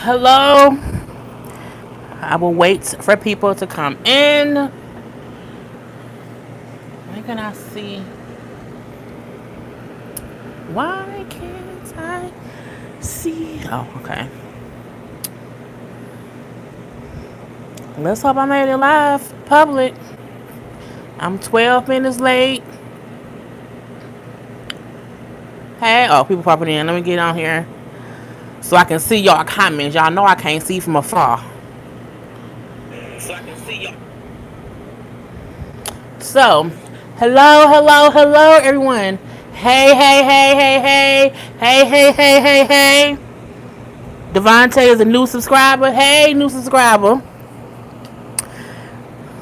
Hello. I will wait for people to come in. Why can I see? Why can't I see? Oh, okay. Let's hope I made it live, public. I'm 12 minutes late. Hey, oh, people popping in. Let me get on here so I can see y'all comments. Y'all know I can't see from afar. So I can see y'all. So, hello, hello, hello, everyone. Hey, hey, hey, hey, hey, hey, hey, hey, hey, hey. Devontae is a new subscriber. Hey, new subscriber.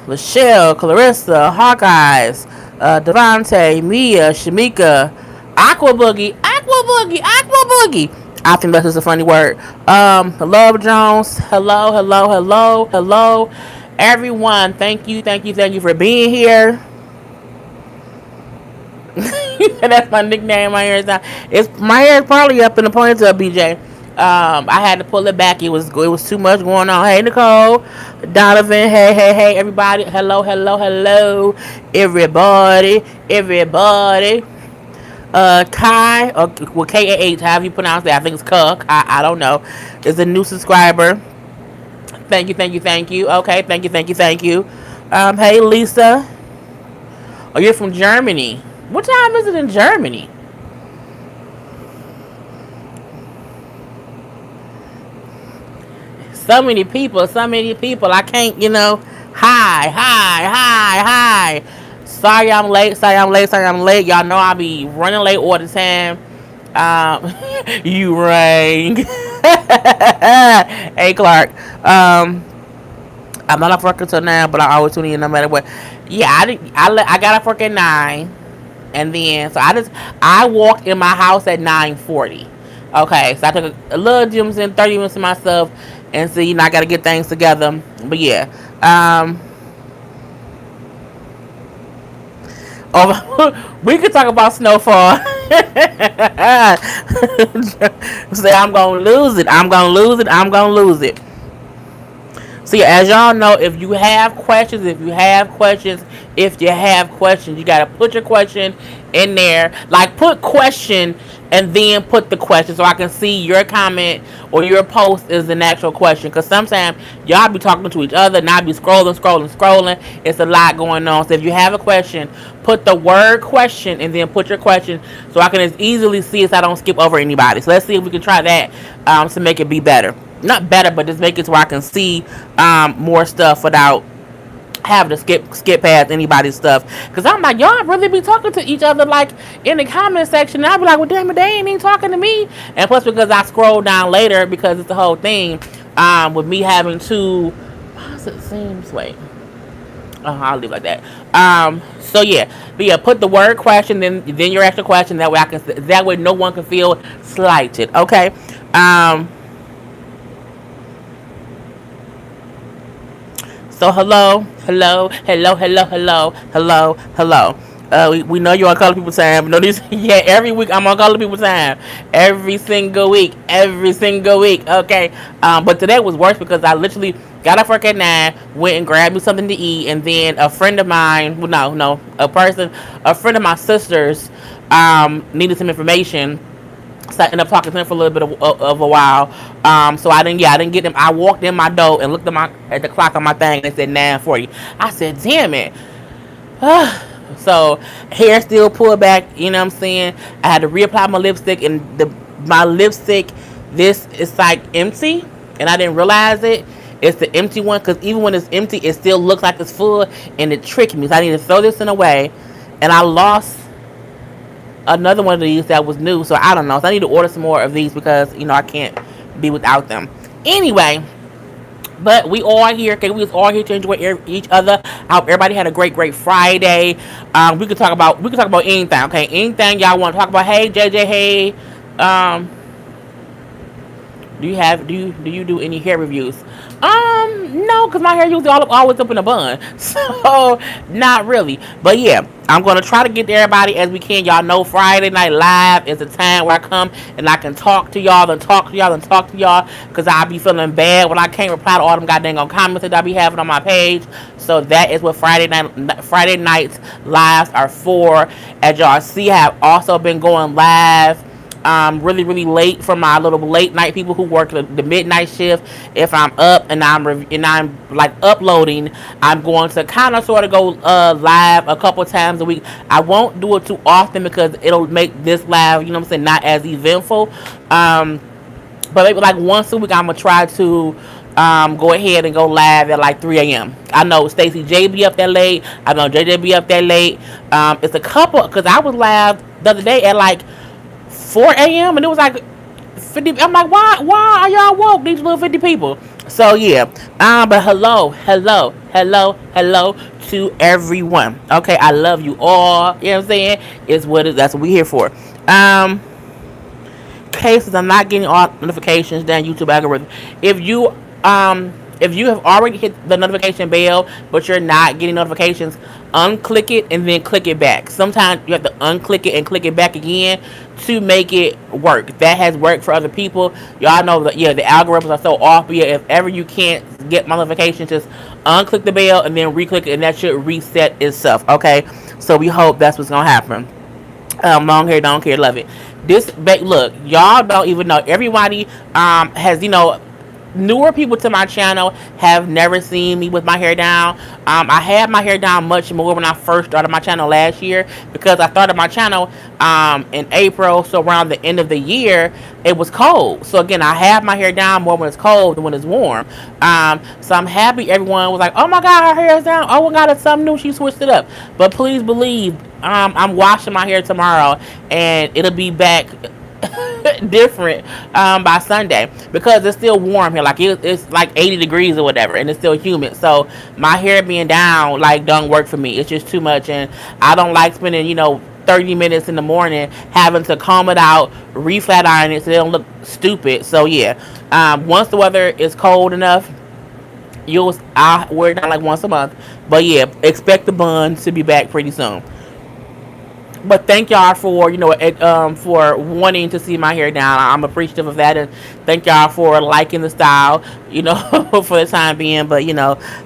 Lachelle, Clarissa, Hawkeyes, Devontae, Mia, Shamika, Aqua Boogie, Aqua Boogie, Aqua Boogie. I think that's just a funny word. Love Jones. Hello, hello, hello, hello. Everyone, thank you, thank you, thank you for being here. That's my nickname. My hair is not. It's my hair is probably up in the ponytail, BJ. I had to pull it back. It was too much going on. Hey Nicole, Donovan. Hey hey hey everybody. Hello hello hello everybody everybody. Kai or well K-A-H. However you pronounce that. I think it's Kai. I don't know. Is a new subscriber. Thank you thank you thank you. Okay thank you thank you thank you. Hey Lisa. Oh, you're from Germany. What time is it in Germany? So many people, so many people. I can't, Hi, hi, hi, hi. Sorry I'm late, sorry I'm late, sorry I'm late. Y'all know I be running late all the time. You rang. Hey, Clark. I'm not off work until now, but I always tune in no matter what. Yeah, I got off work at 9. And then, so I walked in my house at 9:40. Okay, so I took a little gyms in 30 minutes to myself, and so I got to get things together. But yeah, we could talk about snowfall. Say I'm gonna lose it. I'm gonna lose it. I'm gonna lose it. So yeah, as y'all know, if you have questions, you gotta put your question in there. Like put question and then put the question so I can see your comment or your post is an actual question. Cause sometimes y'all be talking to each other and I be scrolling, scrolling, scrolling. It's a lot going on. So if you have a question, put the word question and then put your question so I can as easily see it so I don't skip over anybody. So let's see if we can try that to make it be better. Not better, but just make it so I can see more stuff without having to skip past anybody's stuff. Cause I'm like, y'all really be talking to each other like in the comment section. And I'll be like, well, damn it, they ain't even talking to me. And plus, because I scroll down later because it's the whole thing with me having to. How's it seems? Wait. I'll leave it like that. So yeah, but yeah, put the word question, then your extra question. That way no one can feel slighted. Okay. So hello, hello, hello, hello, hello, hello, hello. We know you're on Color People Time. No, this yeah. Every week I'm on Color People Time. Every single week, every single week. Okay. But today was worse because I literally got off work at 9, went and grabbed me something to eat, and then a friend of mine, well, no, a friend of my sister's, needed some information. So I ended up talking to him for a little bit of a while. So I didn't get him. I walked in my door and looked at the clock on my thing and it said 9:40. I said, damn it. So hair still pulled back, you know what I'm saying? I had to reapply my lipstick and my lipstick, this is like empty and I didn't realize it. It's the empty one because even when it's empty, it still looks like it's full and it tricked me. So I need to throw this in away. And I lost another one of these that was new, so I don't know. So I need to order some more of these because I can't be without them. Anyway, but we all here. Okay, we was all here to enjoy each other. I hope everybody had a great Friday. We could talk about anything. Okay, anything y'all want to talk about. Hey JJ. Hey, Do you do any hair reviews? No, because my hair usually always up in a bun, so not really. But yeah, I'm gonna try to get to everybody as we can. Y'all know Friday Night Live is a time where I come and I can talk to y'all, and talk to y'all, and talk to y'all, because I be feeling bad when I can't reply to all them goddamn comments that I be having on my page. So that is what Friday nights lives are for. As y'all see, I have also been going live really really late for my little late night people who work the midnight shift. If I'm up and I'm like uploading, I'm going to kind of sort of go live a couple times a week. I won't do it too often because it'll make this live, you know what I'm saying, not as eventful. But maybe like once a week I'm gonna try to go ahead and go live at like 3 a.m. I know Stacey J be up that late. I know JJ be up that late. It's a couple, because I was live the other day at like 4 a.m. and it was like 50. I'm like, why are y'all woke? These little 50 people. So yeah. But hello to everyone. Okay, I love you all. You know what I'm saying? That's what we're here for. Cases I'm not getting all notifications down YouTube algorithm. If you have already hit the notification bell but you're not getting notifications, unclick it and then click it back. Sometimes you have to unclick it and click it back again to make it work. That has worked for other people. Y'all know that, yeah, the algorithms are so off. But yeah, if ever you can't get my notifications, just unclick the bell and then re-click it, and that should reset itself. Okay, so we hope that's what's gonna happen. Long hair, don't care, love it. Look, y'all don't even know. Everybody has, newer people to my channel have never seen me with my hair down. I had my hair down much more when I first started my channel last year, because I started my channel in April, so around the end of the year it was cold. So again, I have my hair down more when it's cold than when it's warm. So I'm happy everyone was like, oh my god, her hair is down. Oh my god, it's something new, she switched it up. But please believe, I'm washing my hair tomorrow and it'll be back different by Sunday, because it's still warm here. Like it's like 80 degrees or whatever, and it's still humid. So my hair being down like don't work for me. It's just too much, and I don't like spending 30 minutes in the morning having to comb it out, re-flat iron it so they don't look stupid. So yeah, once the weather is cold enough, I'll wear it down like once a month. But yeah, expect the bun to be back pretty soon. But thank y'all for for wanting to see my hair down. I'm appreciative of that, and thank y'all for liking the style, for the time being. But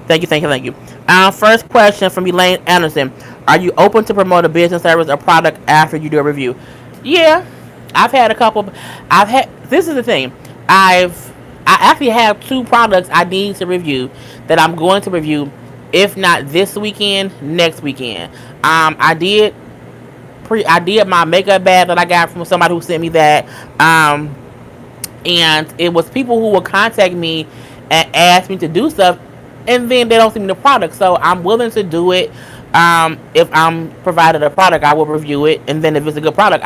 thank you. First question from Elaine Anderson: are you open to promote a business, service, or product after you do a review? Yeah, I've had a couple. This is the thing. I actually have 2 products I need to review that I'm going to review, if not this weekend, next weekend. I did my makeup bag that I got from somebody who sent me that. And it was people who will contact me and ask me to do stuff, and then they don't send me the product. So I'm willing to do it. If I'm provided a product, I will review it, and then if it's a good product,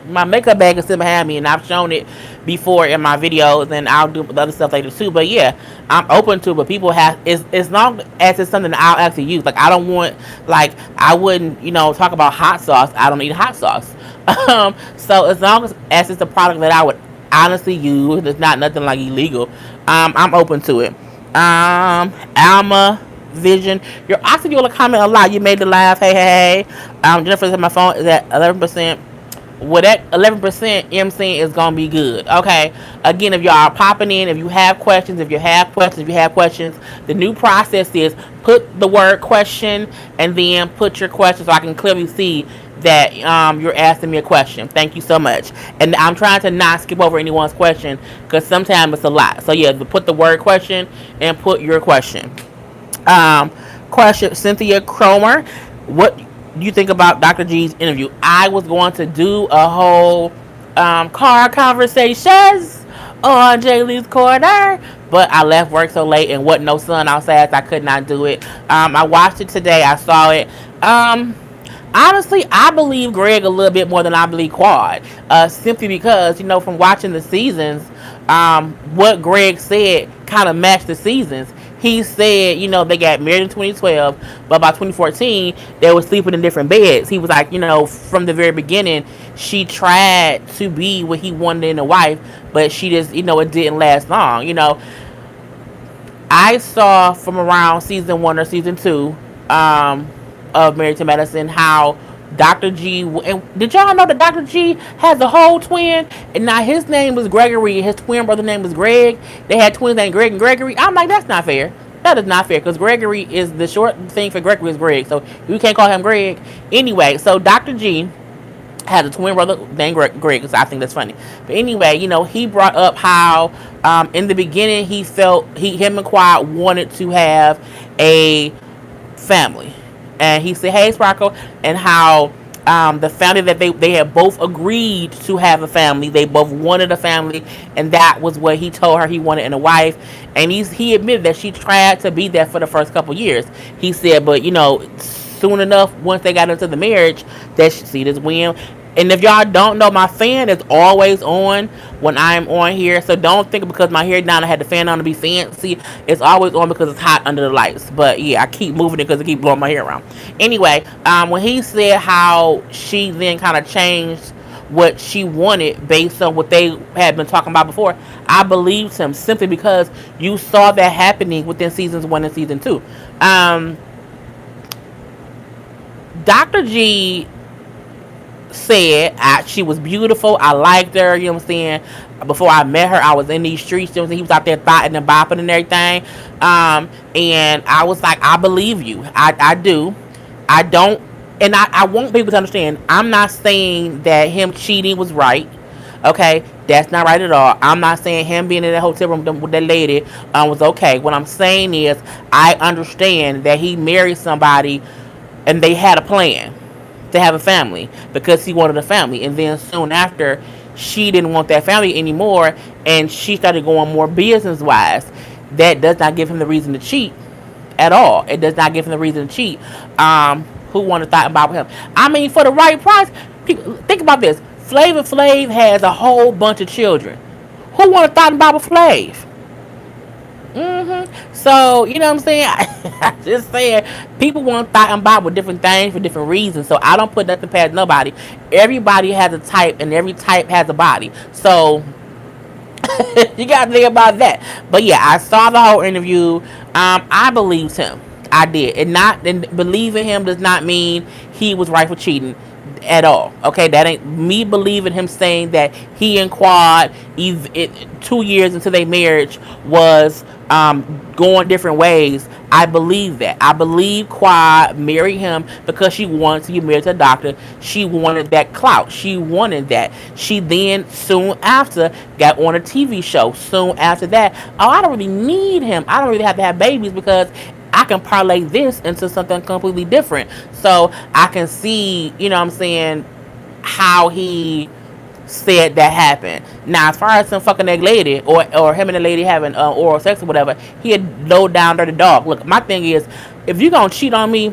my makeup bag is still behind me, and I've shown it before in my videos, and I'll do the other stuff later too. But yeah, I'm open to it. But people have, as long as it's something that I'll actually use. Like I don't want, like I wouldn't talk about hot sauce. I don't eat hot sauce. So as long as it's a product that I would honestly use, it's not nothing like illegal. I'm open to it. Alma Vision, your oxygen comment a lot. You made the laugh. Hey. Jennifer said my phone is at 11%. Well, that 11% MC is gonna be good. Okay. Again, if y'all are popping in, if you have questions, the new process is put the word question and then put your question so I can clearly see that you're asking me a question. Thank you so much. And I'm trying to not skip over anyone's question, because sometimes it's a lot. So yeah, put the word question and put your question. Question, Cynthia Cromer: what do you think about Dr. G's interview? I was going to do a whole car conversations on Jay Lee's Corner, but I left work so late and wasn't no sun outside, so I could not do it. I watched it today. I saw it. Honestly, I believe Greg a little bit more than I believe Quad. Simply because, from watching the seasons, what Greg said kind of matched the seasons. he said, they got married in 2012, but by 2014, they were sleeping in different beds. He was like, from the very beginning, she tried to be what he wanted in a wife, but she just, it didn't last long. I saw from around season 1 or season 2 of Married to Medicine how Dr. G, and did y'all know that Dr. G has a whole twin? And now his name was Gregory, his twin brother name was Greg. They had twins named Greg and Gregory. I'm like, that's not fair. That is not fair because Gregory is the short thing for Gregory is Greg, so we can't call him Greg. Anyway, so Dr. G has a twin brother named Greg, so I think that's funny. But anyway, he brought up how in the beginning he felt him and Quad wanted to have a family, and he said, "Hey, Sparkle," and how the family that they had both agreed to have a family. They both wanted a family, and that was what he told her he wanted in a wife. And he admitted that she tried to be that for the first couple years. He said, but soon enough, once they got into the marriage, that she see this win. And if y'all don't know, my fan is always on when I'm on here. So don't think because my hair down, I had the fan on to be fancy. It's always on because it's hot under the lights. But yeah, I keep moving it because it keep blowing my hair around. Anyway, when he said how she then kind of changed what she wanted based on what they had been talking about before, I believed him simply because you saw that happening within seasons 1 and season 2. Dr. G said she was beautiful. I liked her, you know what I'm saying? Before I met her, I was in these streets, you know what I'm saying? He was out there thotting and bopping and everything. And I was like, I believe you. I do. I don't, and I want people to understand, I'm not saying that him cheating was right. Okay, that's not right at all. I'm not saying him being in that hotel room with that lady was okay. What I'm saying is, I understand that he married somebody and they had a plan to have a family because he wanted a family, and then soon after she didn't want that family anymore and she started going more business wise. That does not give him the reason to cheat at all. It does not give him the reason to cheat. Who wanted to thought about him? I mean, for the right price, people, think about this. Flavor Flav has a whole bunch of children. Who wanted to thought about Flav? So, you know what I'm saying? I just saying, people want to thought about with different things for different reasons. So I don't put nothing past nobody. Everybody has a type, and every type has a body. So you gotta think about that. But yeah, I saw the whole interview. I believed him. I did. And believing him does not mean he was right for cheating at all. Okay, that ain't me believing him saying that he and Quad 2 years into their marriage was going different ways. I believe that. I believe Quad married him because she wanted to get married to a doctor. She wanted that clout. She wanted that. She then soon after got on a TV show. Soon after that, oh, I don't really need him. I don't really have to have babies because I can parlay this into something completely different. So I can see, you know what I'm saying, how he said that happened. Now, as far as some fucking that lady or him and the lady having oral sex or whatever, he had low down dirty dog. Look, my thing is, if you gonna cheat on me,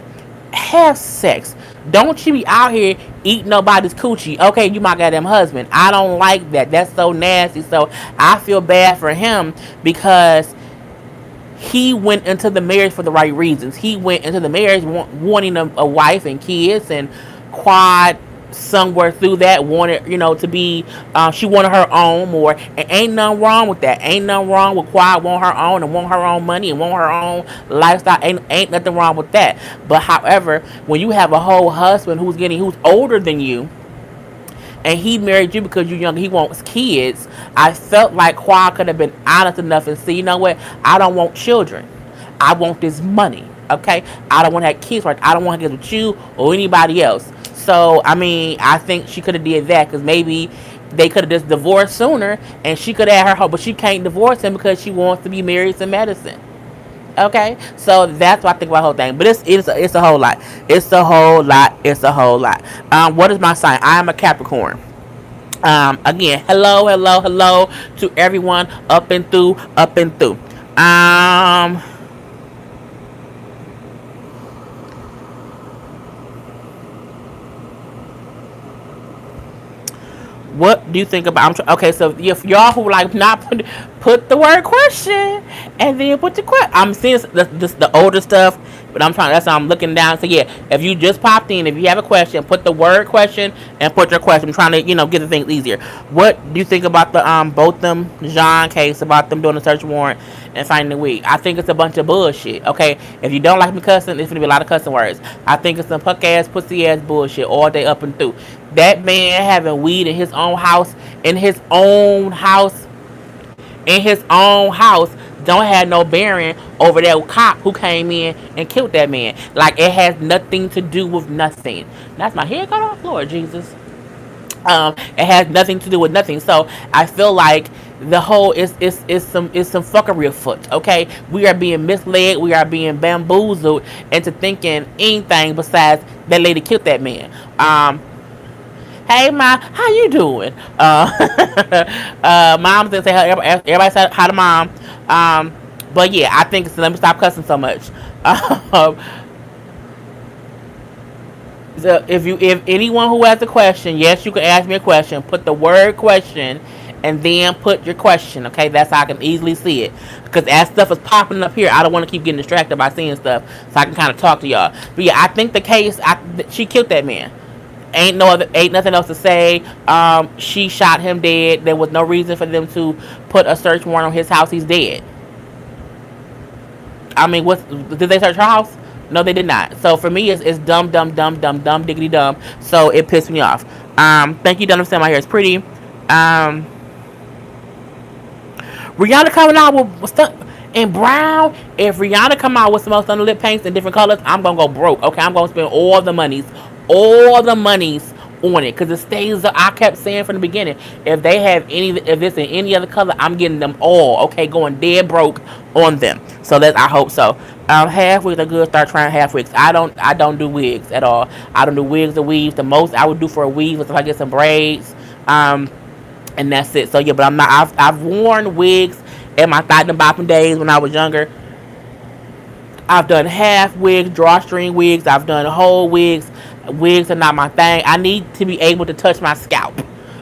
have sex. Don't you be out here eating nobody's coochie. Okay, you my goddamn husband. I don't like that. That's so nasty. So I feel bad for him because he went into the marriage for the right reasons. He went into the marriage wanting a wife and kids, and Quad somewhere through that wanted, to be, she wanted her own more, and ain't nothing wrong with that. Ain't nothing wrong with Quad want her own and want her own money and want her own lifestyle. Ain't nothing wrong with that. But however, when you have a whole husband who's older than you, and he married you because you're young, he wants kids, I felt like Quad could have been honest enough and say, you know what, I don't want children. I want this money, okay? I don't want to have kids, right? I don't want to get with you or anybody else. So, I mean, I think she could have did that because maybe they could have just divorced sooner and she could have had her, but she can't divorce him because she wants to be married to medicine. Okay, so that's what I think about the whole thing. But it's a whole lot. It's a whole lot. It's a whole lot. What is my sign? I am a Capricorn. Again, hello to everyone up and through. What do you think about? Okay, so if y'all who like not put the word question and then put the question. I'm seeing the older stuff, but I'm trying. That's why I'm looking down. So yeah, if you just popped in, if you have a question, put the word question and put your question. I'm trying to get the things easier. What do you think about the Botham Jean case about them doing a search warrant and finding the wig? I think it's a bunch of bullshit. Okay, if you don't like me cussing, it's gonna be a lot of cussing words. I think it's some puck ass, pussy ass bullshit all day up and through. That man having weed in his own house, in his own house, don't have no bearing over that cop who came in and killed that man. Like, it has nothing to do with nothing. That's my head cut off, Lord Jesus. It has nothing to do with nothing. So I feel like the whole is some fuckery afoot. Okay, we are being misled. We are being bamboozled into thinking anything besides that lady killed that man. Hey, Ma, how you doing? Mom's gonna say hi. Everybody say hi to Mom. But yeah, I think let me stop cussing so much. Um, so if anyone who has a question, yes, you can ask me a question. Put the word question and then put your question. Okay, that's how I can easily see it. Because as stuff is popping up here, I don't want to keep getting distracted by seeing stuff, so I can kind of talk to y'all. But yeah, I think the case, she killed that man. Ain't nothing else to say. She shot him dead. There was no reason for them to put a search warrant on his house. He's dead. I mean, did they search her house? No, they did not. So for me, it's dumb, dumb, dumb, dumb, dumb, diggity dumb. So it pissed me off. Thank you, don't understand my hair is pretty. Rihanna coming out with stuff in brown. If Rihanna come out with some else on the lip paints in different colors, I'm gonna go broke. Okay, I'm gonna spend all the monies on it, because it stays up. I kept saying from the beginning, if it's in any other color, I'm getting them all. Okay, going dead broke on them. So I hope so. Half wigs are good. Start trying half wigs. I don't do wigs at all. I don't do wigs or weaves. The most I would do for a weave is if I get some braids. And that's it. So yeah, but I'm not. I've worn wigs in my thought and bopping days when I was younger. I've done half wigs, drawstring wigs. I've done whole wigs. Wigs are not my thing. I need to be able to touch my scalp.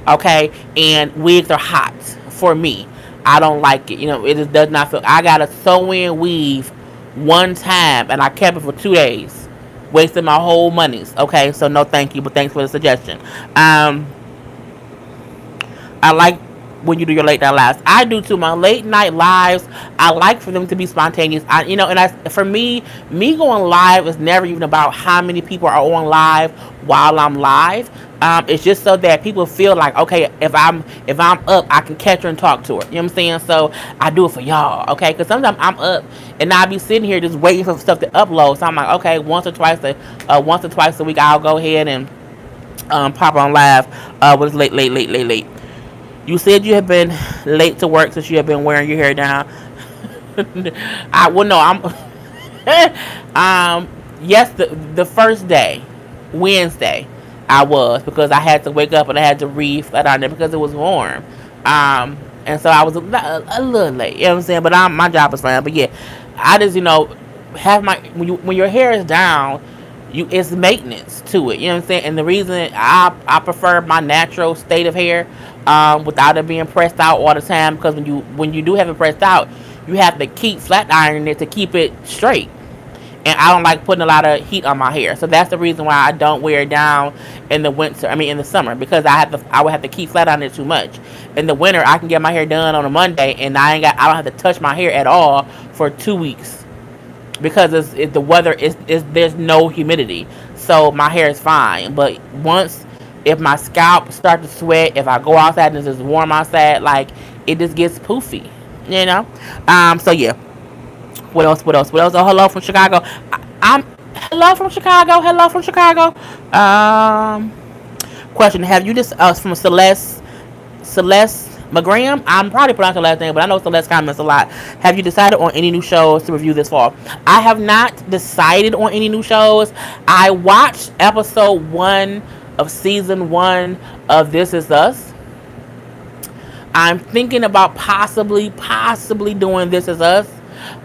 Okay, and wigs are hot for me. I don't like it. It just does not feel. I got a sew-in weave one time, and I kept it for 2 days, wasting my whole monies. Okay, so no, thank you, but thanks for the suggestion. I like when you do your late night lives. I do too. My late night lives, I like for them to be spontaneous. For me going live is never even about how many people are on live while I'm live. It's just so that people feel like, okay, if I'm up, I can catch her and talk to her. You know what I'm saying? So I do it for y'all, okay? Because sometimes I'm up and I'll be sitting here just waiting for stuff to upload. So I'm like, okay, once or twice a week, I'll go ahead and pop on live. When it's late. You said you have been late to work since you have been wearing your hair down. Yes, the first day, Wednesday, I was, because I had to wake up and I had to read flat on there because it was warm. And so I was a little late. You know what I'm saying? But my job is fine. But yeah, I just have when your hair is down, it's maintenance to it. You know what I'm saying? And the reason I prefer my natural state of hair, without it being pressed out all the time, because when you do have it pressed out, you have to keep flat ironing it to keep it straight. And I don't like putting a lot of heat on my hair, so that's the reason why I don't wear it down in the winter. in the summer, because I would have to keep flat ironing it too much. In the winter, I can get my hair done on a Monday, and I don't have to touch my hair at all for 2 weeks, because the weather is there's no humidity, so my hair is fine. But if my scalp starts to sweat, if I go outside and it's just warm outside, like, it just gets poofy, So yeah. What else? Oh, hello from Chicago. Hello from Chicago. Question: Have you from Celeste McGraham? I'm probably pronouncing the last name, but I know Celeste comments a lot. Have you decided on any new shows to review this fall? I have not decided on any new shows. I watched episode 1 of season 1 of This Is Us. I'm thinking about possibly doing This Is Us.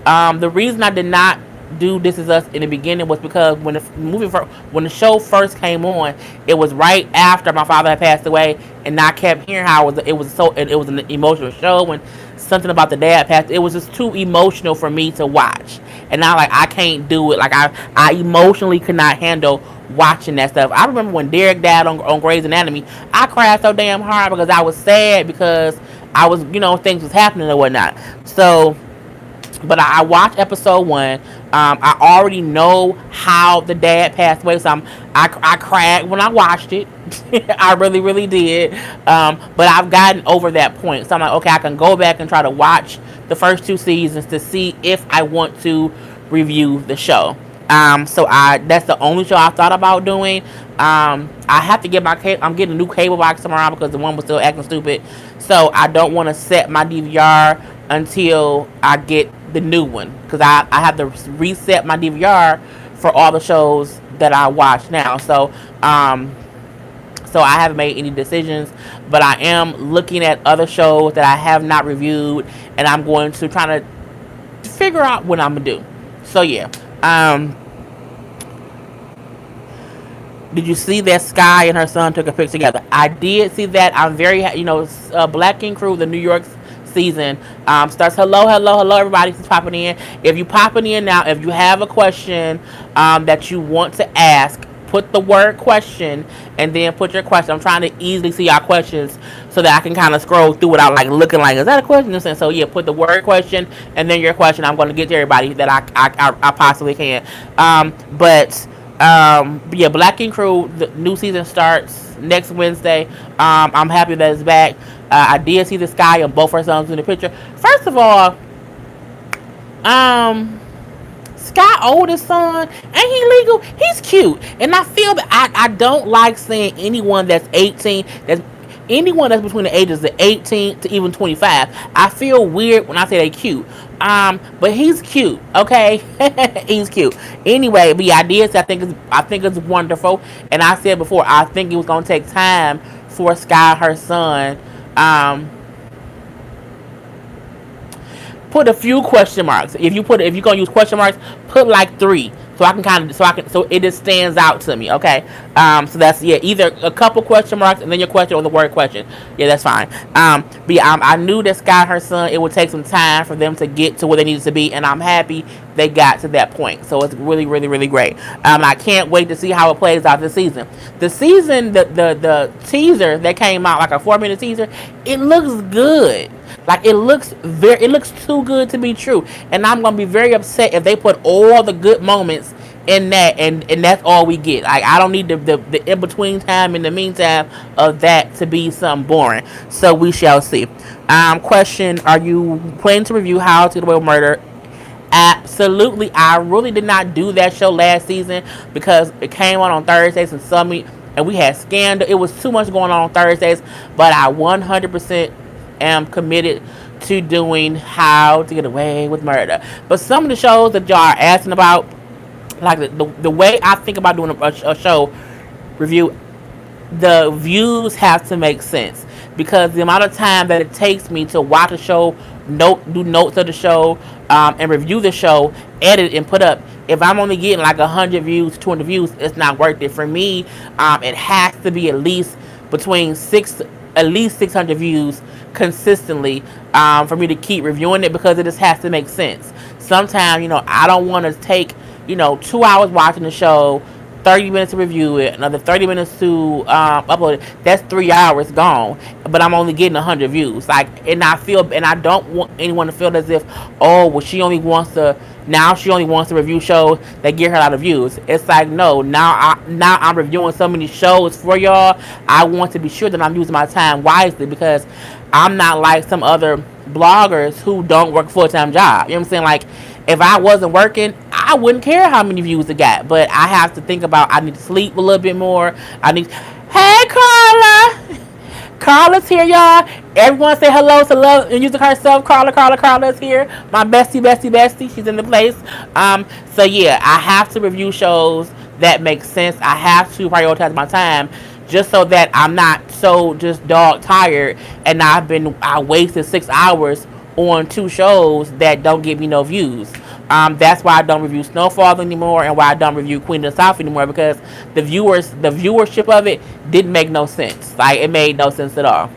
The reason I did not do This Is Us in the beginning was because when the show first came on, it was right after my father had passed away, and I kept hearing how it was an emotional show, and something about the dad passed. It was just too emotional for me to watch, and now like I can't do it. Like I emotionally could not handle watching that stuff. I remember when Derek died on Grey's Anatomy, I cried so damn hard because I was sad because I was, things was happening and whatnot. So, but I watched episode one. I already know how the dad passed away, so I cried when I watched it. I really, really did. But I've gotten over that point, so I'm like, okay, I can go back and try to watch the first two seasons to see if I want to review the show. So that's the only show I thought about doing. I have to get my cable. I'm getting a new cable box tomorrow because the one was still acting stupid. So I don't want to set my DVR until I get the new one, because I have to reset my DVR for all the shows that I watch now. So I haven't made any decisions, but I am looking at other shows that I have not reviewed, and I'm going to try to figure out what I'm gonna do. So yeah. Did you see that Sky and her son took a picture together? I did see that. I'm very, Black King Crew, the New York season, starts. Hello, hello, hello, everybody who's popping in. If you popping in now, if you have a question that you want to ask, put the word question and then put your question. I'm trying to easily see our questions so that I can kind of scroll through without like looking like, is that a question? So yeah, put the word question and then your question. I'm going to get to everybody that I possibly can. Yeah, Black King Crew, the new season starts next Wednesday. I'm happy that it's back. I did see the Sky and both her sons in the picture. First of all, Sky oldest son, ain't he legal? He's cute, and I feel that I don't like seeing anyone that's 18, anyone that's between the ages of 18 to even 25. I feel weird when I say they cute. But he's cute, okay? He's cute. Anyway, but yeah, I did say I think it's wonderful, and I said before I think it was gonna take time for Sky, her son, put a few question marks. If you're gonna use question marks, put like 3, so I can so it just stands out to me. Okay. So that's, yeah, either a couple question marks and then your question or the word question. Yeah, that's fine. But yeah, I knew that Sky and her son, it would take some time for them to get to where they needed to be, and I'm happy they got to that point. So it's really, really, really great. I can't wait to see how it plays out this season. The teaser that came out, like a 4-minute teaser, it looks good. Like it looks too good to be true, and I'm gonna be very upset if they put all the good moments in that, and that's all we get. Like I don't need the in between time in the meantime of that to be something boring. So we shall see. Question: are you planning to review How to Get Away with Murder? Absolutely. I really did not do that show last season because it came on Thursdays and we had scandal. It was too much going on Thursdays, but I 100% am committed to doing How to Get Away with Murder. But some of the shows that y'all are asking about, like the way I think about doing a show review, the views have to make sense, because the amount of time that it takes me to watch a show, do notes of the show, and review the show, edit and put up. If I'm only getting like 100 views, 200 views, it's not worth it for me. It has to be at least 600 views consistently for me to keep reviewing it, because it just has to make sense. Sometimes, I don't want to take 2 hours watching the show, 30 minutes to review it, another 30 minutes to upload it. That's 3 hours gone, but I'm only getting 100 views. And I don't want anyone to feel as if, oh, well, she only wants to review shows that get her a lot of views. It's like, no, now I'm reviewing so many shows for y'all. I want to be sure that I'm using my time wisely, because I'm not like some other bloggers who don't work a full-time job. You know what I'm saying? Like, if I wasn't working, I wouldn't care how many views it got. But I have to think about, I need to sleep a little bit more. Hey, Karla! Karla's here, y'all. Everyone say hello to love and music herself. Karla's here. My bestie. She's in the place. So yeah, I have to review shows that make sense. I have to prioritize my time, just so that I'm not so just dog tired and I wasted 6 hours on 2 shows that don't give me no views. That's why I don't review Snowfall anymore, and why I don't review Queen of the South anymore, because the viewership of it didn't make no sense. Like, it made no sense at all.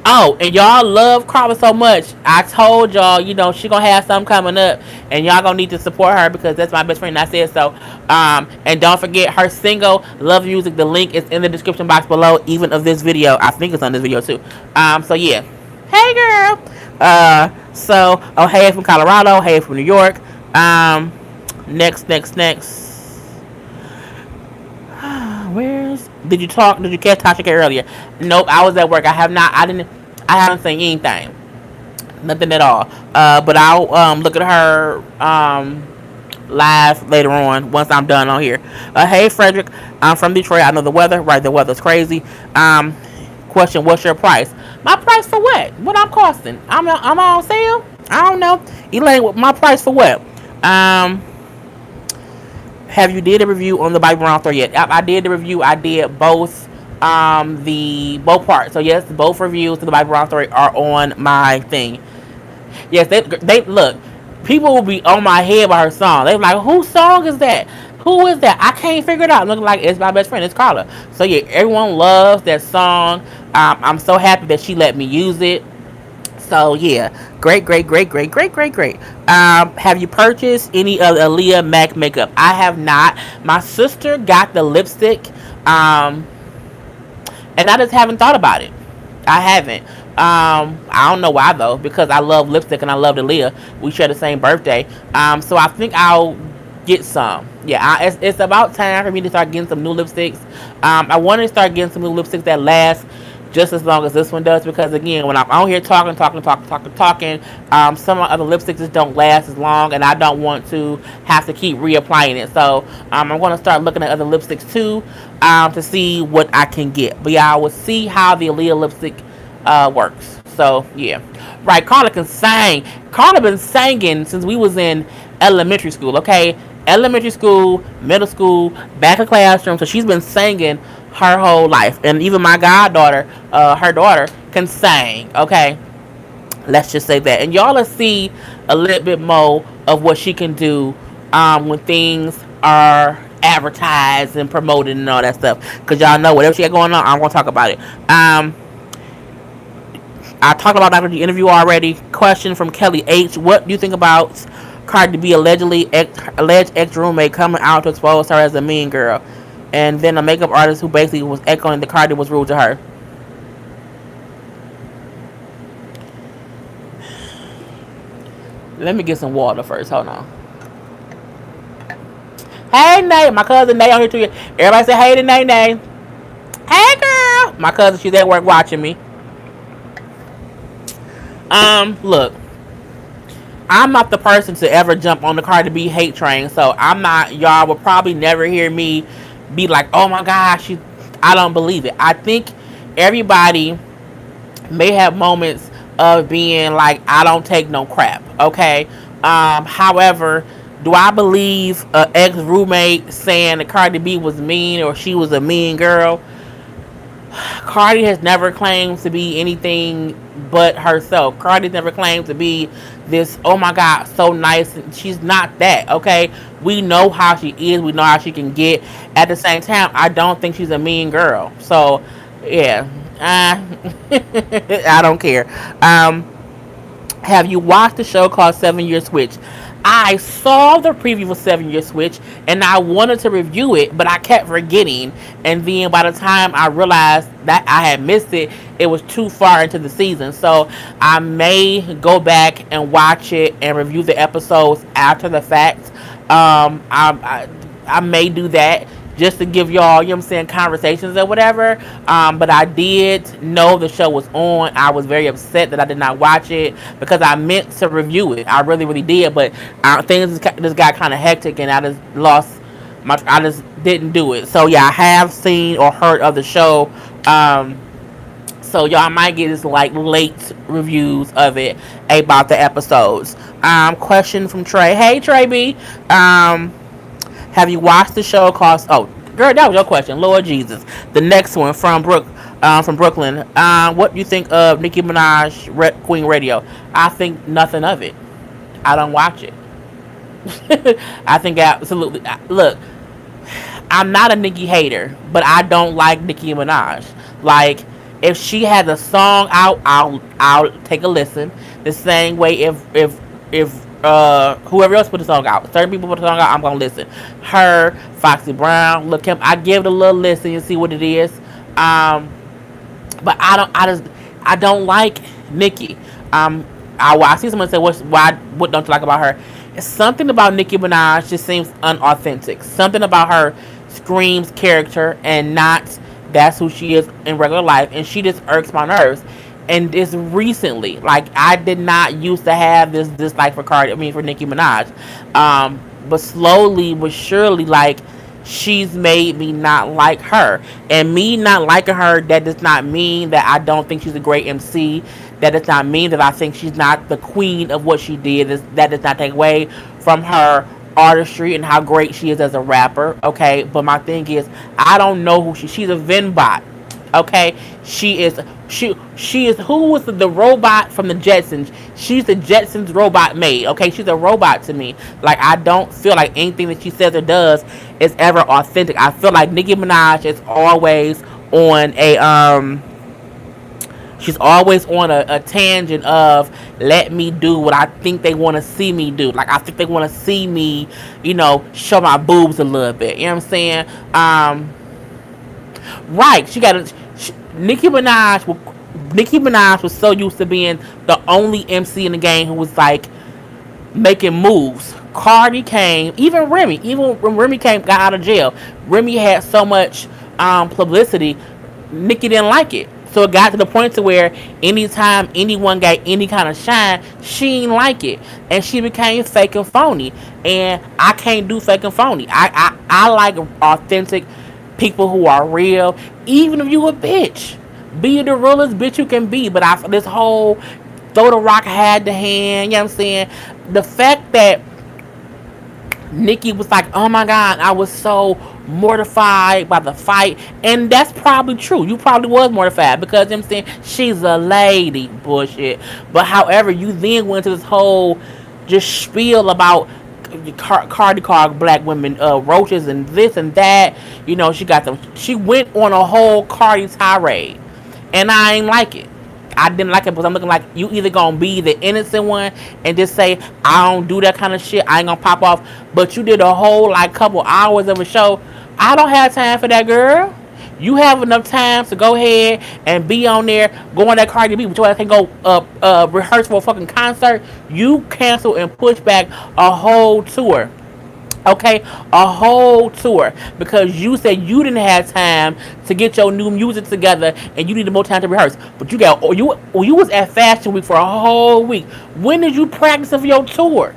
Oh, and y'all love Karla so much. I told y'all, she gonna have something coming up, and y'all gonna need to support her because that's my best friend. I said so. And don't forget her single "Love Music." The link is in the description box below, even of this video. I think it's on this video too. So yeah. Hey girl. Oh, hey from Colorado. Hey from New York. Next. Did you catch Tasha K earlier? Nope, I was at work. I haven't seen anything. Nothing at all. But I'll look at her live later on once I'm done on here. Hey Frederick, I'm from Detroit. I know the weather. Right, the weather's crazy. Question, what's your price? My price for what? What I'm costing? I'm on sale? I don't know. Elaine, my price for what? Have you did a review on the Bobby Brown story yet? I did the review. I did both both parts. So yes, both reviews to the Bobby Brown story are on my thing. Yes, they look. People will be on my head by her song. They're like, whose song is that? Who is that? I can't figure it out. Looking like it's my best friend. It's Karla. So yeah, everyone loves that song. I'm so happy that she let me use it. So yeah, great. Have you purchased any of Aaliyah MAC makeup? I have not. My sister got the lipstick, and I just haven't thought about it. I haven't. I don't know why though, because I love lipstick and I love Aaliyah. We share the same birthday. So I think I'll get some. Yeah, it's about time for me to start getting some new lipsticks. I want to start getting some new lipsticks that last just as long as this one does, because again, when I'm out here talking, some of my other lipsticks just don't last as long, and I don't want to have to keep reapplying it. So I'm going to start looking at other lipsticks too, to see what I can get. But yeah, I will see how the Aaliyah lipstick works. So yeah, right. Karla can sing. Karla been singing since we was in elementary school. Okay, elementary school, middle school, back in classroom. So she's been singing her whole life, and even my goddaughter, her daughter, can sing. Okay, let's just say that, and y'all will see a little bit more of what she can do when things are advertised and promoted and all that stuff. Cause y'all know whatever she got going on, I'm gonna talk about it. I talked about that in the interview already. Question from Kelly H. What do you think about Cardi B alleged ex-roommate coming out to expose her as a mean girl, and then a makeup artist who basically was echoing that Cardi was rude to her? Let me get some water first. Hold on. Hey, Nate. My cousin Nate on here too. Everybody say hey to Nate. Hey, girl. My cousin, she's at work watching me. Look. I'm not the person to ever jump on the Cardi B hate train, so I'm not. Y'all will probably never hear me be like, oh my gosh, I don't believe it. I think everybody may have moments of being like, I don't take no crap, okay? However, do I believe an ex-roommate saying that Cardi B was mean or she was a mean girl? Cardi has never claimed to be anything but herself. Cardi's never claimed to be this, oh my God, so nice. She's not that, okay? We know how she is. We know how she can get. At the same time, I don't think she's a mean girl. So, yeah. I don't care. Have you watched the show called 7 Year Switch? I saw the preview for 7 Year Switch and I wanted to review it, but I kept forgetting. And then by the time I realized that I had missed it, it was too far into the season. So I may go back and watch it and review the episodes after the fact. I may do that just to give y'all, you know what I'm saying, conversations or whatever. But I did know the show was on. I was very upset that I did not watch it because I meant to review it. I really, really did. But things just got kind of hectic and I just didn't do it. So yeah, I have seen or heard of the show. So y'all might get this like late reviews of it about the episodes. Question from Trey. Hey Trey B. Have you watched the show called... Oh, girl, that was your question. Lord Jesus. The next one from Brooklyn. What do you think of Nicki Minaj Queen Radio? I think nothing of it. I don't watch it. I think absolutely. Look, I'm not a Nicki hater, but I don't like Nicki Minaj. Like, if she has a song out, I'll take a listen. The same way if whoever else put the song out, certain people put the song out, I'm gonna listen. Her, Foxy Brown, Lil Kim, I give it a little listen and see what it is. Um, but I don't like Nicki. I see someone say what don't you like about her? It's something about Nicki Minaj just seems unauthentic. Something about her screams character and not that's who she is in regular life, and she just irks my nerves. And it's recently, like I did not used to have this dislike for for Nicki Minaj, but slowly but surely, like she's made me not like her. And me not liking her, that does not mean that I don't think she's a great MC. That does not mean that I think she's not the queen of what she did. That does not take away from her artistry and how great she is as a rapper. Okay, but my thing is, I don't know who she's a Venbot. Okay, she is who was the robot from the Jetsons? She's the Jetsons robot maid. Okay, she's a robot to me. Like I don't feel like anything that she says or does is ever authentic. I feel like Nicki Minaj is always on she's always on a tangent of let me do what I think they want to see me do. Like I think they want to see me, show my boobs a little bit. You know what I'm saying? Right. Nicki Minaj. Nicki Minaj was so used to being the only MC in the game who was like making moves. Cardi came, even when Remy got out of jail, Remy had so much publicity. Nicki didn't like it. So it got to the point to where anytime anyone got any kind of shine, she didn't like it. And she became fake and phony. And I can't do fake and phony. I like authentic people who are real. Even if you a bitch. Be the realest bitch you can be. But this whole throw the rock had the hand, you know what I'm saying? The fact that Nicki was like, oh my God, I was so mortified by the fight. And that's probably true. You probably was mortified because, you know what I'm saying, she's a lady. Bullshit. But however, you then went into this whole just spiel about Cardi called black women roaches and this and that. She went on a whole Cardi tirade. And I ain't like it. I didn't like it because I'm looking like you either gonna be the innocent one and just say I don't do that kind of shit. I ain't gonna pop off. But you did a whole couple hours of a show. I don't have time for that, girl. You have enough time to go ahead and be on there, go on that Cardi B, but your ass can go rehearse for a fucking concert. You cancel and push back a whole tour. Okay, a whole tour because you said you didn't have time to get your new music together and you needed more time to rehearse. But you was at Fashion Week for a whole week. When did you practice for your tour?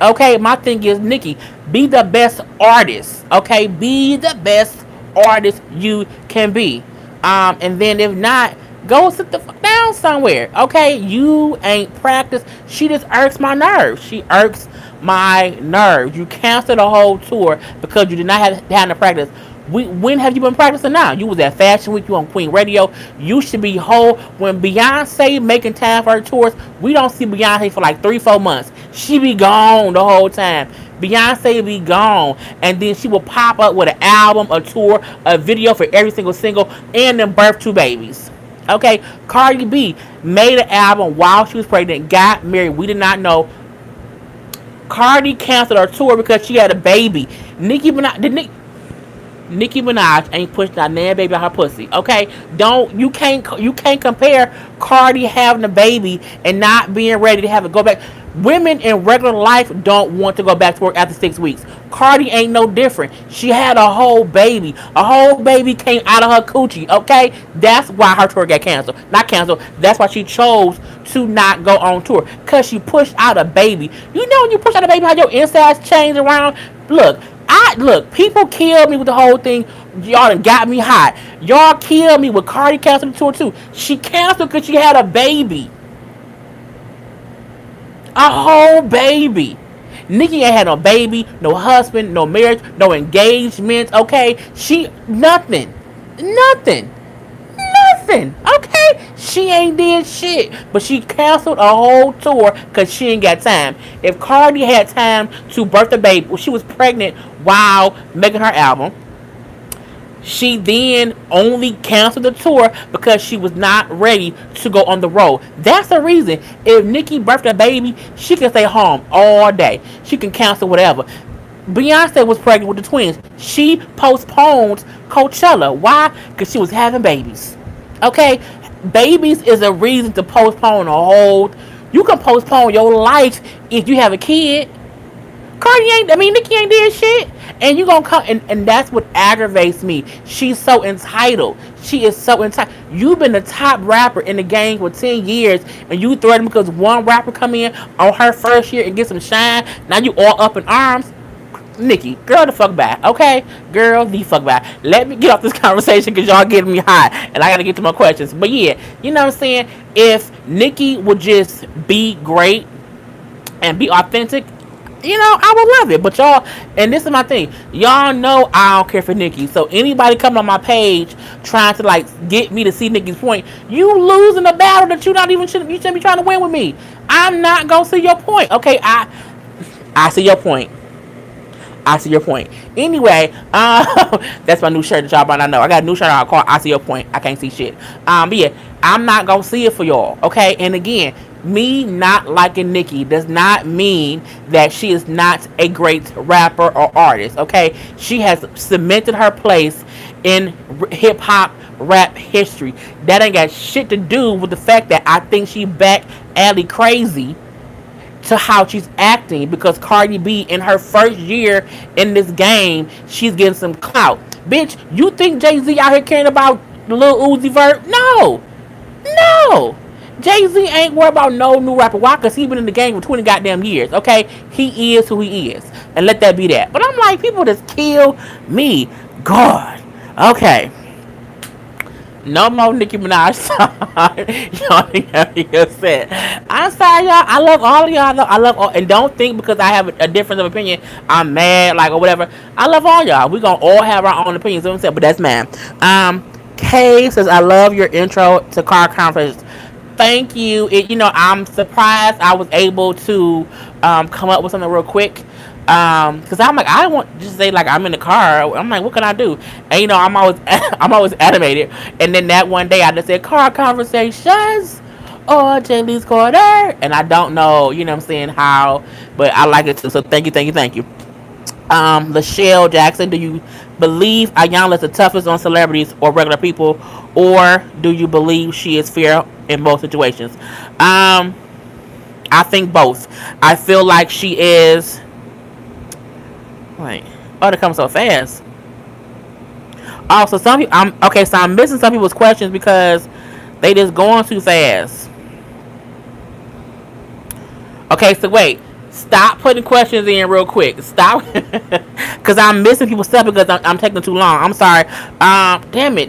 Okay, my thing is, Nicki, be the best artist. Okay, be the best artist you can be. And then if not, go sit the fuck down somewhere. Okay, you ain't practiced. She just irks my nerves. She irks my nerves. You canceled the whole tour because you did not have time to practice. When have you been practicing now? You was at Fashion Week, you on Queen Radio. You should be whole. When Beyonce making time for her tours, we don't see Beyonce for 3-4 months. She be gone the whole time. Beyonce be gone, and then she will pop up with an album, a tour, a video for every single single, and then birth two babies. Okay, Cardi B made an album while she was pregnant, got married. We did not know. Cardi canceled her tour because she had a baby. Nicki Minaj ain't pushed that damn baby out her pussy. Okay, you can't compare Cardi having a baby and not being ready to have it go back. Women in regular life don't want to go back to work after 6 weeks. Cardi ain't no different. She had a whole baby. A whole baby came out of her coochie. Okay, that's why her tour got canceled. Not canceled. That's why she chose to not go on tour because she pushed out a baby. You know when you push out a baby, how your insides change around. Look, people killed me with the whole thing. Y'all done got me hot. Y'all killed me with Cardi canceling the tour too. She canceled because she had a baby. A whole baby. Nicki ain't had no baby, no husband, no marriage, no engagement. Okay, nothing. Okay, She ain't did shit. But she canceled a whole tour because she ain't got time. If Cardi had time to birth a baby, well, she was pregnant while making her album. She then only canceled the tour because she was not ready to go on the road. That's the reason. If Nicki birthed a baby, she can stay home all day. She can cancel whatever. Beyonce was pregnant with the twins. She postponed Coachella. Why? Because she was having babies. Okay? Babies is a reason to postpone a whole. You can postpone your life if you have a kid. Nicki ain't did shit. And you gonna come, and that's what aggravates me. She's so entitled. She is so entitled. You've been the top rapper in the game for 10 years, and you threaten because one rapper come in on her first year and get some shine. Now you all up in arms. Nicki, girl the fuck back, okay? Girl the fuck back. Let me get off this conversation because y'all getting me hot, and I gotta get to my questions. But yeah, you know what I'm saying? If Nicki would just be great and be authentic, I would love it. But y'all, and this is my thing, y'all know I don't care for Nicki. So anybody coming on my page trying to like get me to see Nicki's point, you losing a battle that you shouldn't be trying to win with me. I'm not gonna see your point. Okay, I see your point. I see your point. Anyway, that's my new shirt that y'all might not know. I got a new shirt on called I See Your Point. I can't see shit. But yeah, I'm not gonna see it for y'all. Okay, and again, me not liking Nicki does not mean that she is not a great rapper or artist. Okay, she has cemented her place in hip hop rap history. That ain't got shit to do with the fact that I think she back Allie crazy to how she's acting, because Cardi B in her first year in this game, she's getting some clout. Bitch, you think Jay-Z out here caring about Lil Uzi Vert? No. Jay-Z ain't worried about no new rapper. Why? Because he been in the game for 20 goddamn years. Okay, he is who he is, and let that be that. But I'm like, people just kill me. God. Okay. No more Nicki Minaj song. Y'all ain't me upset. I'm sorry, y'all. I love all of y'all. I love all, and don't think because I have a difference of opinion, I'm mad, like, or whatever. I love all y'all. We gonna all have our own opinions, but that's mine. Kay says, I love your intro to car conference. Thank you. I'm surprised I was able to come up with something real quick. Because I'm like, I don't want to just say like I'm in the car. I'm like, what can I do? And I'm always animated. And then that one day I just said car conversations or Jay Lee's Corner, and I don't know, what I'm saying, how, but I like it too. So thank you. Lachelle Jackson, do you believe Ayanna is the toughest on celebrities or regular people, or do you believe she is fair in both situations? I think both. I feel like she is. Wait, it comes so fast. Also, so I'm missing some people's questions because they just going too fast. Okay, so wait. Stop putting questions in real quick. Stop. Because I'm missing people's stuff because I'm taking too long. I'm sorry. Damn it.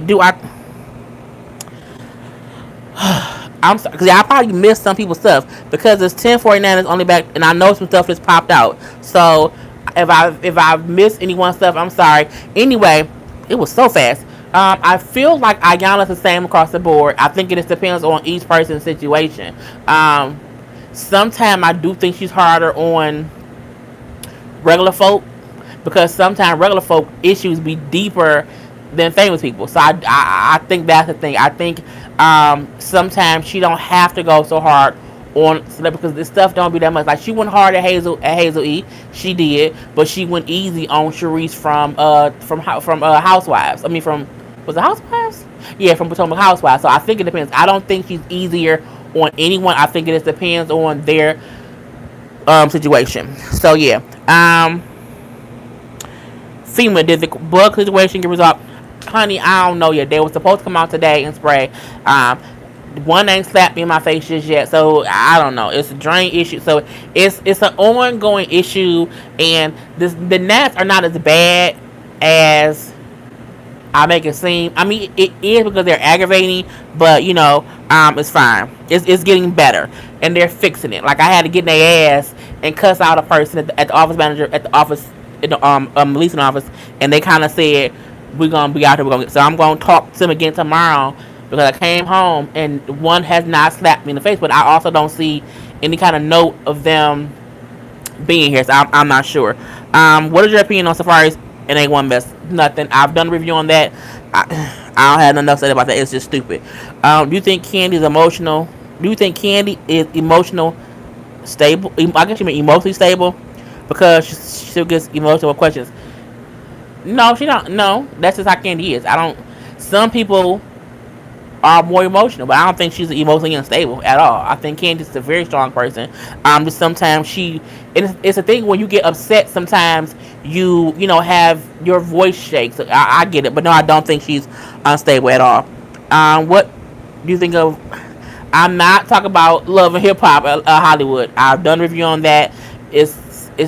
I'm sorry. Because I probably missed some people's stuff. Because it's 10:49 is only back. And I know some stuff just popped out. So, if I missed anyone's stuff, I'm sorry. Anyway, it was so fast. I feel like Ayanna's the same across the board. I think it just depends on each person's situation. Sometimes I do think she's harder on regular folk, because sometimes regular folk issues be deeper than famous people. So I think that's the thing. I think sometimes she don't have to go so hard on celebrity because this stuff don't be that much. Like, she went hard at Hazel E. She did, but she went easy on Charisse from Housewives. I mean, was it Housewives? Yeah, from Potomac Housewives. So I think it depends. I don't think she's easier on anyone. I think it just depends on their situation. So yeah. FEMA, did the bug situation get resolved? Honey, I don't know yet. They were supposed to come out today and spray. One ain't slapped me in my face just yet, so I don't know. It's a drain issue, so it's an ongoing issue, and the gnats are not as bad as I make it seem. I mean, it is because they're aggravating, but it's fine. It's getting better, and they're fixing it. Like, I had to get in their ass and cuss out a person at the office manager at the office in the leasing office, and they kind of said, we're gonna be out here. So I'm gonna talk to them again tomorrow, because I came home and one has not slapped me in the face, but I also don't see any kind of note of them being here, so I'm not sure. What is your opinion on Safari's and A1 best? Nothing. I've done a review on that. I don't have enough to say about that. It's just stupid. Do you think Candy is emotional? Do you think Candy is emotional stable? I guess you mean emotionally stable because she gets emotional questions. No, she don't. No, that's just how Candy is. I don't. Some people are more emotional, but I don't think she's emotionally unstable at all. I think Candace a very strong person. Just sometimes it's a thing when you get upset. Sometimes have your voice shakes. I get it, but no, I don't think she's unstable at all. What do you think of? I'm not talking about Love and Hip Hop, Hollywood. I've done a review on that. It's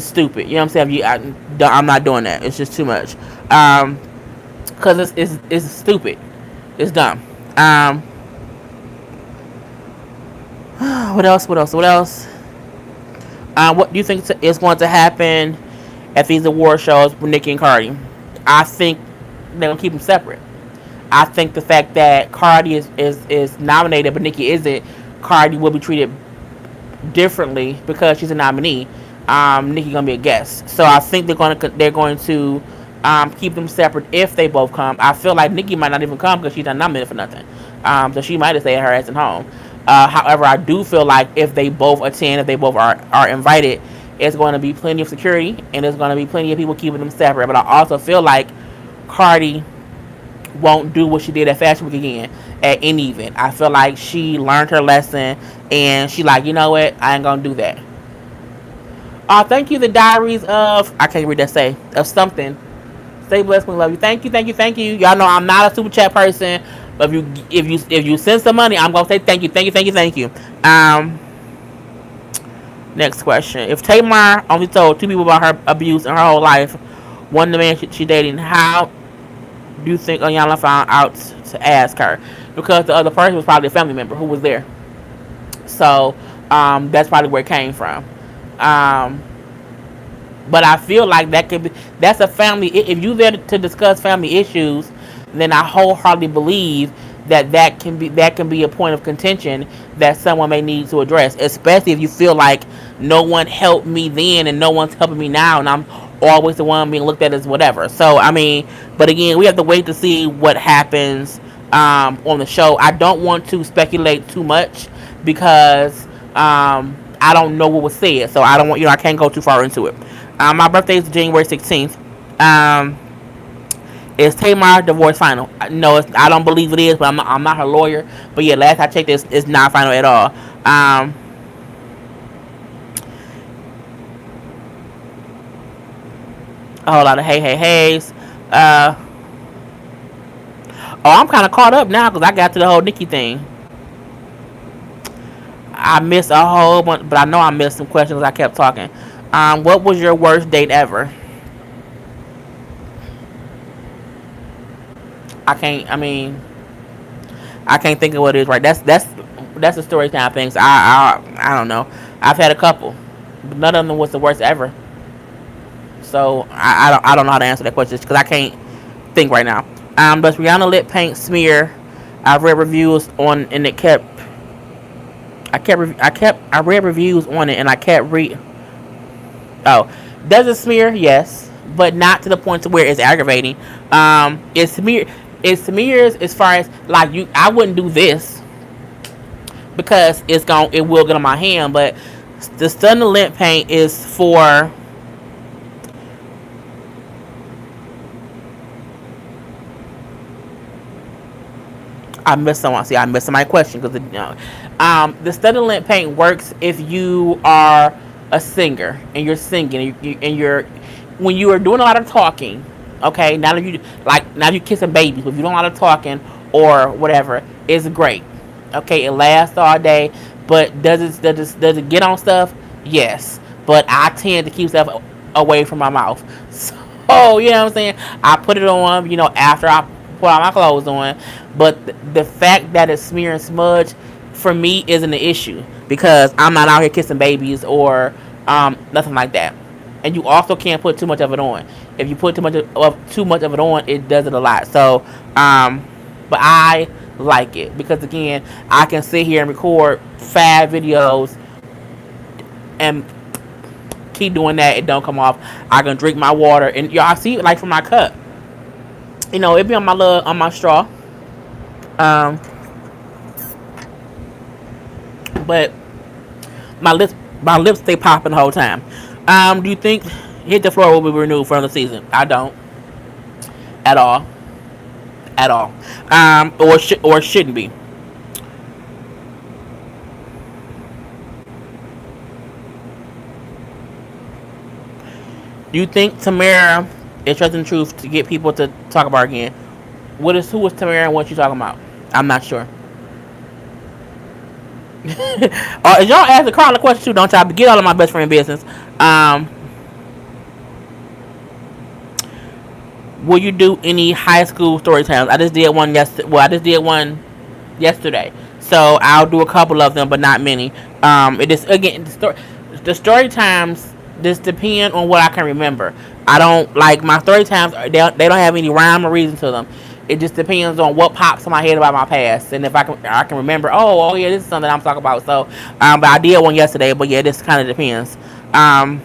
stupid. You know what I'm saying? I'm not doing that. It's just too much. Because it's stupid. It's dumb. What else? What do you think is going to happen at these award shows with Nicki and Cardi? I think they're gonna keep them separate. I think the fact that Cardi is nominated but Nicki isn't, Cardi will be treated differently because she's a nominee. Nicki gonna be a guest, so I think they're going to keep them separate if they both come. I feel like Nicki might not even come because she's not nominated for nothing. So she might have stayed her ass at home. However, I do feel like if they both attend, if they both are invited, it's going to be plenty of security and there's going to be plenty of people keeping them separate. But I also feel like Cardi won't do what she did at Fashion Week again at any event. I feel like she learned her lesson and she like, you know what, I ain't gonna do that. Thank you, the Diaries of, I can't read that, say of something. Stay blessed, we love you. Thank you. Y'all know I'm not a super chat person, but if you send some money, I'm gonna say thank you. Next question: if Tamar only told two people about her abuse in her whole life, one the man she dating, how do you think Ayana found out to ask her? Because the other person was probably a family member who was there, so that's probably where it came from. But I feel like that's a family. If you're there to discuss family issues, then I wholeheartedly believe that can be a point of contention that someone may need to address, especially if you feel like no one helped me then and no one's helping me now, and I'm always the one being looked at as whatever. So I mean, but again, we have to wait to see what happens on the show. I don't want to speculate too much because I don't know what was said, so I don't want I can't go too far into it. My birthday is January 16th. Is Tamar divorce final? No, I don't believe it is, but I'm not her lawyer. But yeah, last I checked, it's not final at all. A whole lot of heys. I'm kind of caught up now because I got to the whole Nicki thing. I missed a whole bunch, but I know I missed some questions. I kept talking. What was your worst date ever? I can't think of what it is right. That's the story time things. I don't know. I've had a couple, but none of them was the worst ever. So I don't know how to answer that question because I can't think right now. Does Rihanna lip paint smear? I've read reviews on and it kept. I read reviews on it and I kept read. Oh, does it smear? Yes, but not to the point to where it's aggravating. It smears as far as like you. I wouldn't do this because it will get on my hand. But the stunning lip paint is for. I missed someone. See, I missed my question because the stunning lip paint works if you are a singer and you're singing and you're when you are doing a lot of talking. Okay, now you're kissing babies. If you do a lot of talking or whatever, it's great. Okay, it lasts all day. But does it get on stuff? Yes, but I tend to keep stuff away from my mouth. So you know what I'm saying. I put it on, after I put all my clothes on. But the fact that it's smear and smudge for me isn't an issue because I'm not out here kissing babies or nothing like that. And you also can't put too much of it on. If you put too much of it on, it does it a lot. So, but I like it, because again, I can sit here and record 5 videos and keep doing that. It don't come off. I can drink my water, and y'all see, like from my cup, it be on my straw. Um, but my lips stay popping the whole time. Do you think Hit the Floor will be renewed for another season? I don't at all, at all. Or shouldn't be. Do you think Tamara is trusting the truth to get people to talk about her again? Who was Tamara and what you talking about? I'm not sure. Is y'all asking Karla a question too? Don't y'all get all of my best friend business. Um, will you do any high school story times? I just did one yesterday. Well, I just did one yesterday, so I'll do a couple of them, but not many. It is again the story times just depend on what I can remember. I don't like my story times. They don't have any rhyme or reason to them. It just depends on what pops in my head about my past, and if I can remember. Oh yeah, this is something I'm talking about. So, but I did one yesterday. But yeah, this kind of depends. Um,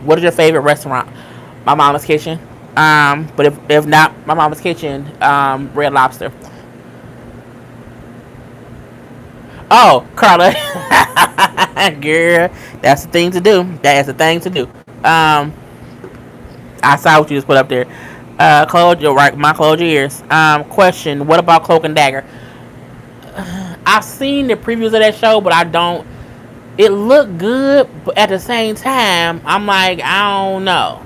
what is your favorite restaurant? My Mama's Kitchen. But if not My Mama's Kitchen, Red Lobster. Oh, Karla, girl, that's the thing to do. That is the thing to do. Um, I saw what you just put up there. Close your right, my close your ears. Question: what about Cloak and Dagger? I've seen the previews of that show, but I don't. It looked good, but at the same time, I'm like, I don't know.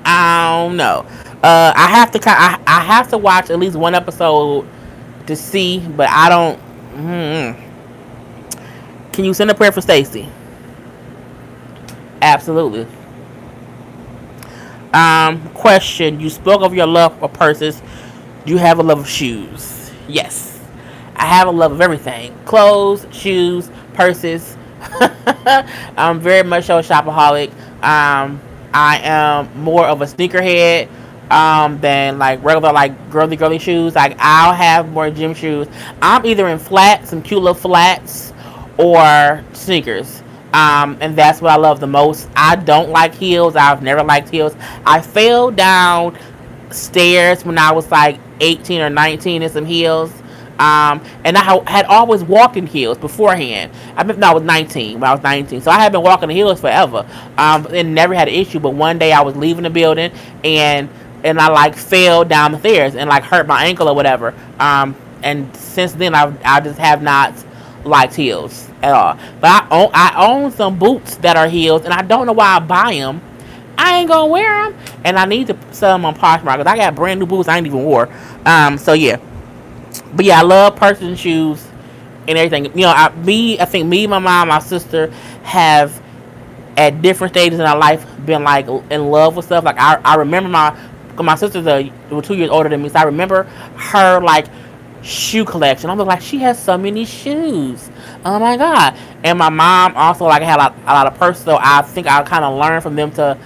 I don't know. I have to watch at least one episode to see, but I don't. Can you send a prayer for Stacy? Absolutely. Question: you spoke of your love for purses. Do you have a love of shoes? Yes. I have a love of everything: clothes, shoes, purses. I'm very much so a shopaholic. I am more of a sneakerhead than like regular like girly shoes. Like I'll have more gym shoes. I'm either in flats, some cute little flats, or sneakers. And that's what I love the most. I don't like heels. I've never liked heels. I fell down stairs when I was like 18 or 19 in some heels. And I had always walked in heels beforehand. No, I was 19 when I was 19. So I had been walking in heels forever. And never had an issue. But one day I was leaving the building and I like fell down the stairs and like hurt my ankle or whatever. And since then I just have not liked heels at all. But I own some boots that are heels, and I don't know why I buy them. I ain't gonna wear them, and I need to sell them on Poshmark because I got brand new boots I ain't even wore. So yeah, but yeah, I love purses and shoes and everything. I think me, my mom, my sister have at different stages in our life been like in love with stuff. Like I remember my sister's 2 years older than me, so I remember her like shoe collection. I'm like, she has so many shoes. Oh my god! And my mom also like had a lot of purses. So I think I kind of learned from them to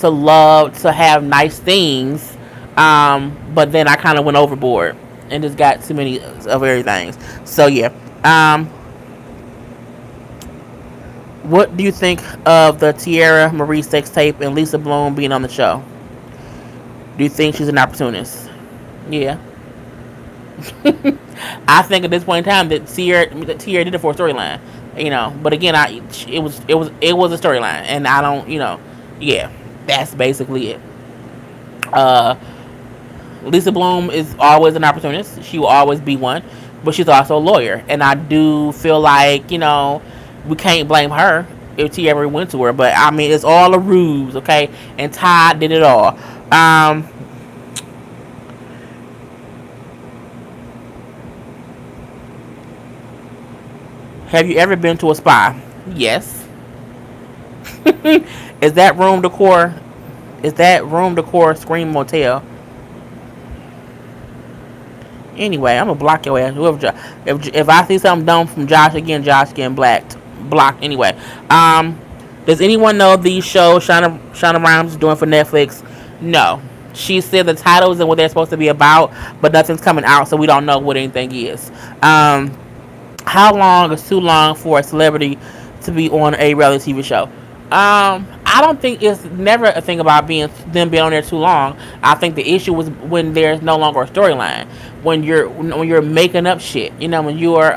love to have nice things. But then I kind of went overboard and just got too many of everything. So yeah. What do you think of the Tierra Marie sex tape and Lisa Bloom being on the show? Do you think she's an opportunist? Yeah. I think at this point in time that Tierra did it for a storyline, But again, it was a storyline, and I don't, yeah, that's basically it. Uh, Lisa Bloom is always an opportunist. She will always be one, but she's also a lawyer, and I do feel like we can't blame her if Tierra went to her. But I mean, it's all a ruse, okay? And Todd did it all. Have you ever been to a spa? Yes. Is that room decor? Is that room decor Scream Motel? Anyway, I'm gonna block your ass. If I see something dumb from Josh again, Josh getting blocked. Anyway, does anyone know these shows Shonda Rhimes is doing for Netflix? No, She said the titles and what they're supposed to be about, but nothing's coming out, so we don't know what anything is. How long is too long for a celebrity to be on a reality TV show? I don't think it's never a thing about being on there too long. I think the issue was when there's no longer a storyline, when you're making up shit. When you're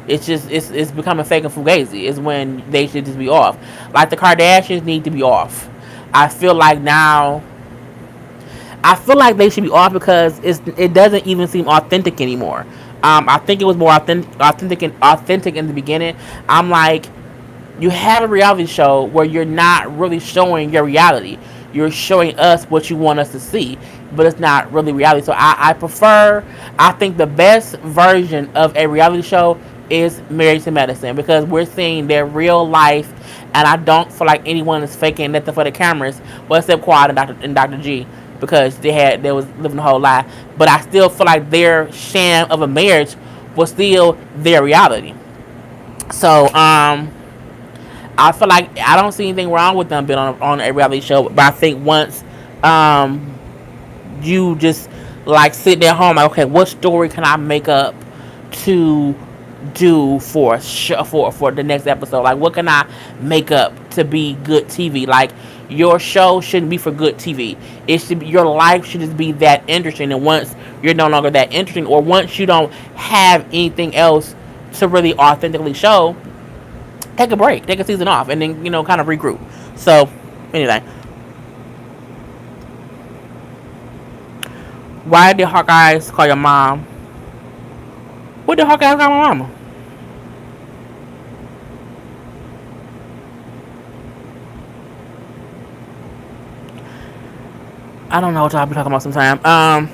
it's becoming fake and fugazi. Is when they should just be off. Like the Kardashians need to be off. I feel like now. I feel like they should be off because it doesn't even seem authentic anymore. I think it was more authentic in the beginning. I'm like, you have a reality show where you're not really showing your reality. You're showing us what you want us to see, but it's not really reality. So I think the best version of a reality show is Married to Medicine because we're seeing their real life, and I don't feel like anyone is faking nothing for the cameras, well, except Quad and Dr. G because they was living a whole lie. But I still feel like their sham of a marriage was still their reality. So I feel like I don't see anything wrong with them being on a reality show, but I think once you just like sit there home, like, okay, what story can I make up to do for the next episode? Like, what can I make up to be good TV? Like, your show shouldn't be for good TV. It should be, your life should just be that interesting. And once you're no longer that interesting, or once you don't have anything else to really authentically show, take a break, take a season off, and then kind of regroup. So anyway, why did Hawkeyes call your mom? What did Hawkeyes call my mama? I don't know what I'll be talking about sometime.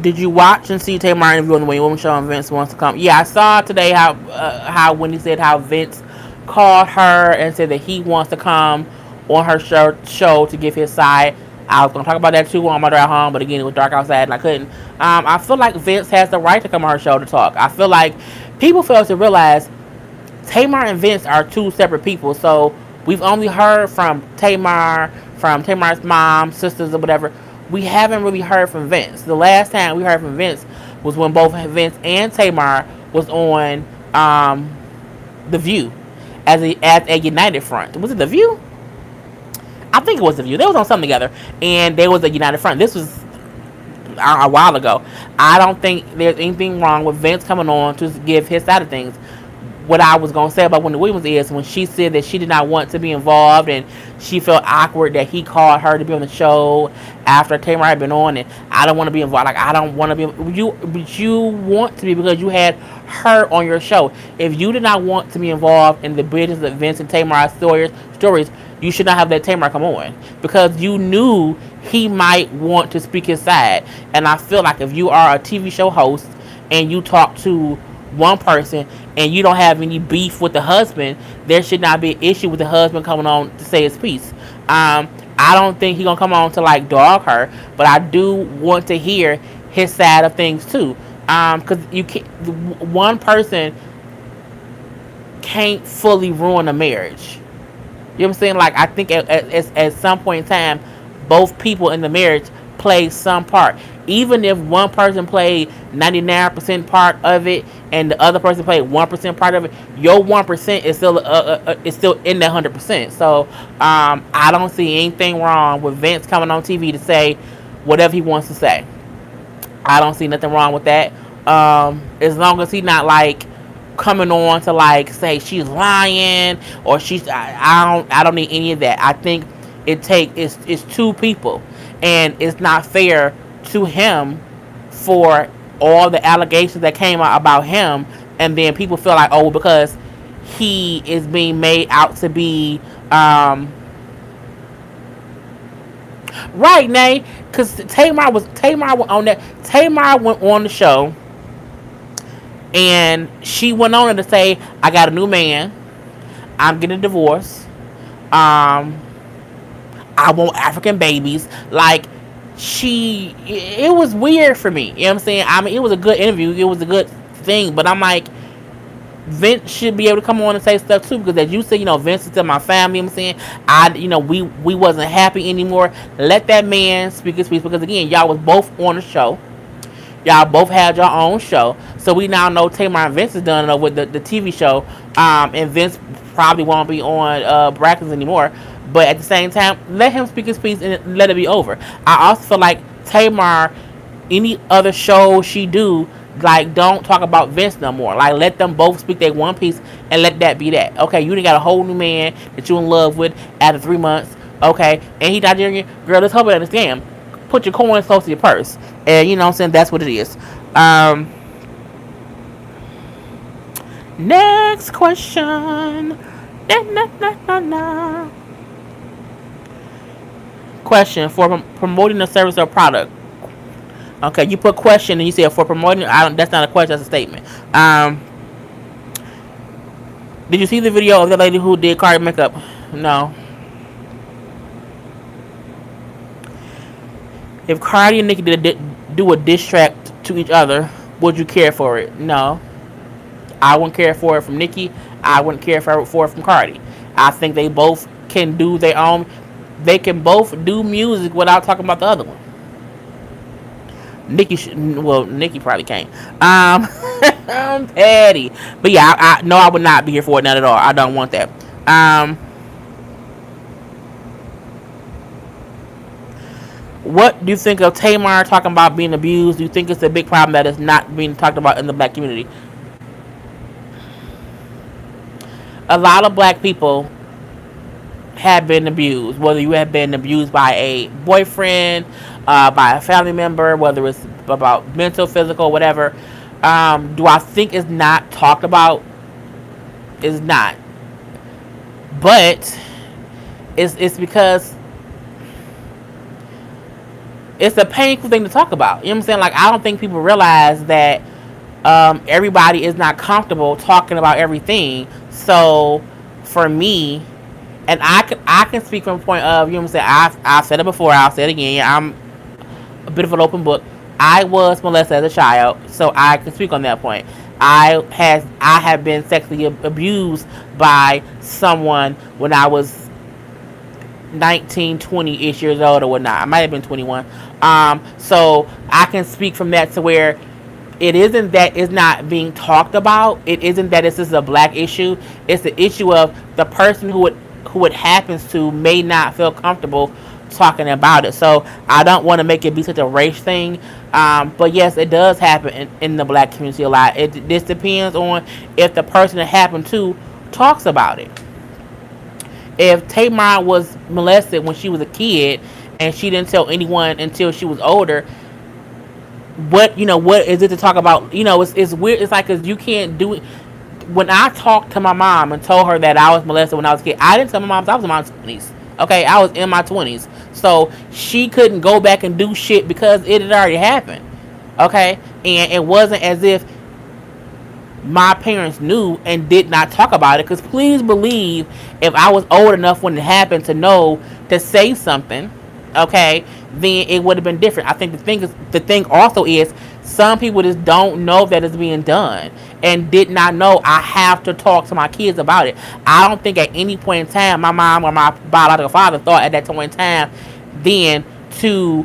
Did you watch and see Tamar interview on the Wayne Woman Show and Vince wants to come? Yeah, I saw today how Wendy said how Vince called her and said that he wants to come on her show to give his side. I was going to talk about that too on my drive home, but again, it was dark outside and I couldn't. I feel like Vince has the right to come on her show to talk. I feel like people fail to realize Tamar and Vince are two separate people. So we've only heard from Tamar's mom, sisters, or whatever. We haven't really heard from Vince. The last time we heard from Vince was when both Vince and Tamar was on The View as a united front. Was it The View? I think it was The View. They was on something together, and they was a united front. This was a while ago. I don't think there's anything wrong with Vince coming on to give his side of things. What I was going to say about Wendy Williams is when she said that she did not want to be involved and she felt awkward that he called her to be on the show after Tamar had been on, and I don't want to be involved. Like, I don't want to be. But you want to be because you had her on your show. If you did not want to be involved in the business of Vince and Tamar's stories, you should not have let Tamar come on because you knew he might want to speak his side. And I feel like if you are a TV show host and you talk to one person and you don't have any beef with the husband, there should not be an issue with the husband coming on to say his piece. I don't think he's gonna come on to like dog her, but I do want to hear his side of things too. Because you can't, one person can't fully ruin a marriage. You know what I'm saying? Like, I think at some point in time, both people in the marriage play some part. Even if one person played 99% part of it and the other person played 1% part of it, your 1% is still in that 100%. So I don't see anything wrong with Vince coming on TV to say whatever he wants to say. I don't see nothing wrong with that. As long as he's not like coming on to like say she's lying or I don't need any of that. I think it's two people, and it's not fair to him for all the allegations that came out about him, and then people feel like, oh, because he is being made out to be right, Nay, because Tamar went on that. Tamar went on the show and she went on to say, I got a new man, I'm getting a divorce, I want African babies. Like, it was weird for me. You know what I'm saying? I mean, it was a good interview. It was a good thing. But I'm like, Vince should be able to come on and say stuff too, because as you said, Vince is still my family. I'm saying, we wasn't happy anymore. Let that man speak his piece, because again, y'all was both on the show. Y'all both had your own show, so we now know Tamar and Vince is done with the TV show, and Vince probably won't be on Brackets anymore. But at the same time, let him speak his piece and let it be over. I also feel like Tamar, any other show she do, like, don't talk about Vince no more. Like, let them both speak their one piece and let that be that. Okay, you done got a whole new man that you in love with after 3 months. Okay, and he Nigerian. Girl, let's hope you understand. Put your coins close to your purse. And you know what I'm saying? That's what it is. Next question. Question: for promoting a service or product. Okay, you put question and you say for promoting. That's not a question. That's a statement. Did you see the video of the lady who did Cardi makeup? No. If Cardi and Nicki do a diss track to each other, would you care for it? No. I wouldn't care for it from Nicki. I wouldn't care for it from Cardi. I think they both can do their own. They can both do music without talking about the other one. Nicki probably can't. I'm petty. But yeah, I would not be here for it, not at all. I don't want that. What do you think of Tamar talking about being abused? Do you think it's a big problem that is not being talked about in the black community? A lot of black people have been abused, whether you have been abused by a boyfriend, by a family member, whether it's about mental, physical, whatever. Do I think it's not talked about? It's not. But it's because it's a painful thing to talk about. You know what I'm saying? Like, I don't think people realize that everybody is not comfortable talking about everything. So for me, and I can speak from a point of, you know what I'm saying, I've said it before, I'll say it again. I'm a bit of an open book. I was molested as a child, so I can speak on that point. I have been sexually abused by someone when I was 19, 20-ish years old or whatnot. I might have been 21. So I can speak from that to where it isn't that it's not being talked about. It isn't that this is a black issue. It's the issue of the person who it happens to may not feel comfortable talking about it. So I don't want to make it be such a race thing. But yes, it does happen in the black community a lot. This depends on if the person it happened to talks about it. If Tamar was molested when she was a kid and she didn't tell anyone until she was older, what is it to talk about? It's weird. It's like, cause you can't do it. When I talked to my mom and told her that I was molested when I was a kid, I didn't tell my mom I was in my 20s. Okay, I was in my 20s, so she couldn't go back and do shit because it had already happened. Okay, and it wasn't as if my parents knew and did not talk about it. Because please believe, if I was old enough when it happened to know to say something, okay, then it would have been different. I think the thing also is some people just don't know that it's being done and did not know I have to talk to my kids about it. I don't think at any point in time my mom or my biological father thought at that point in time then to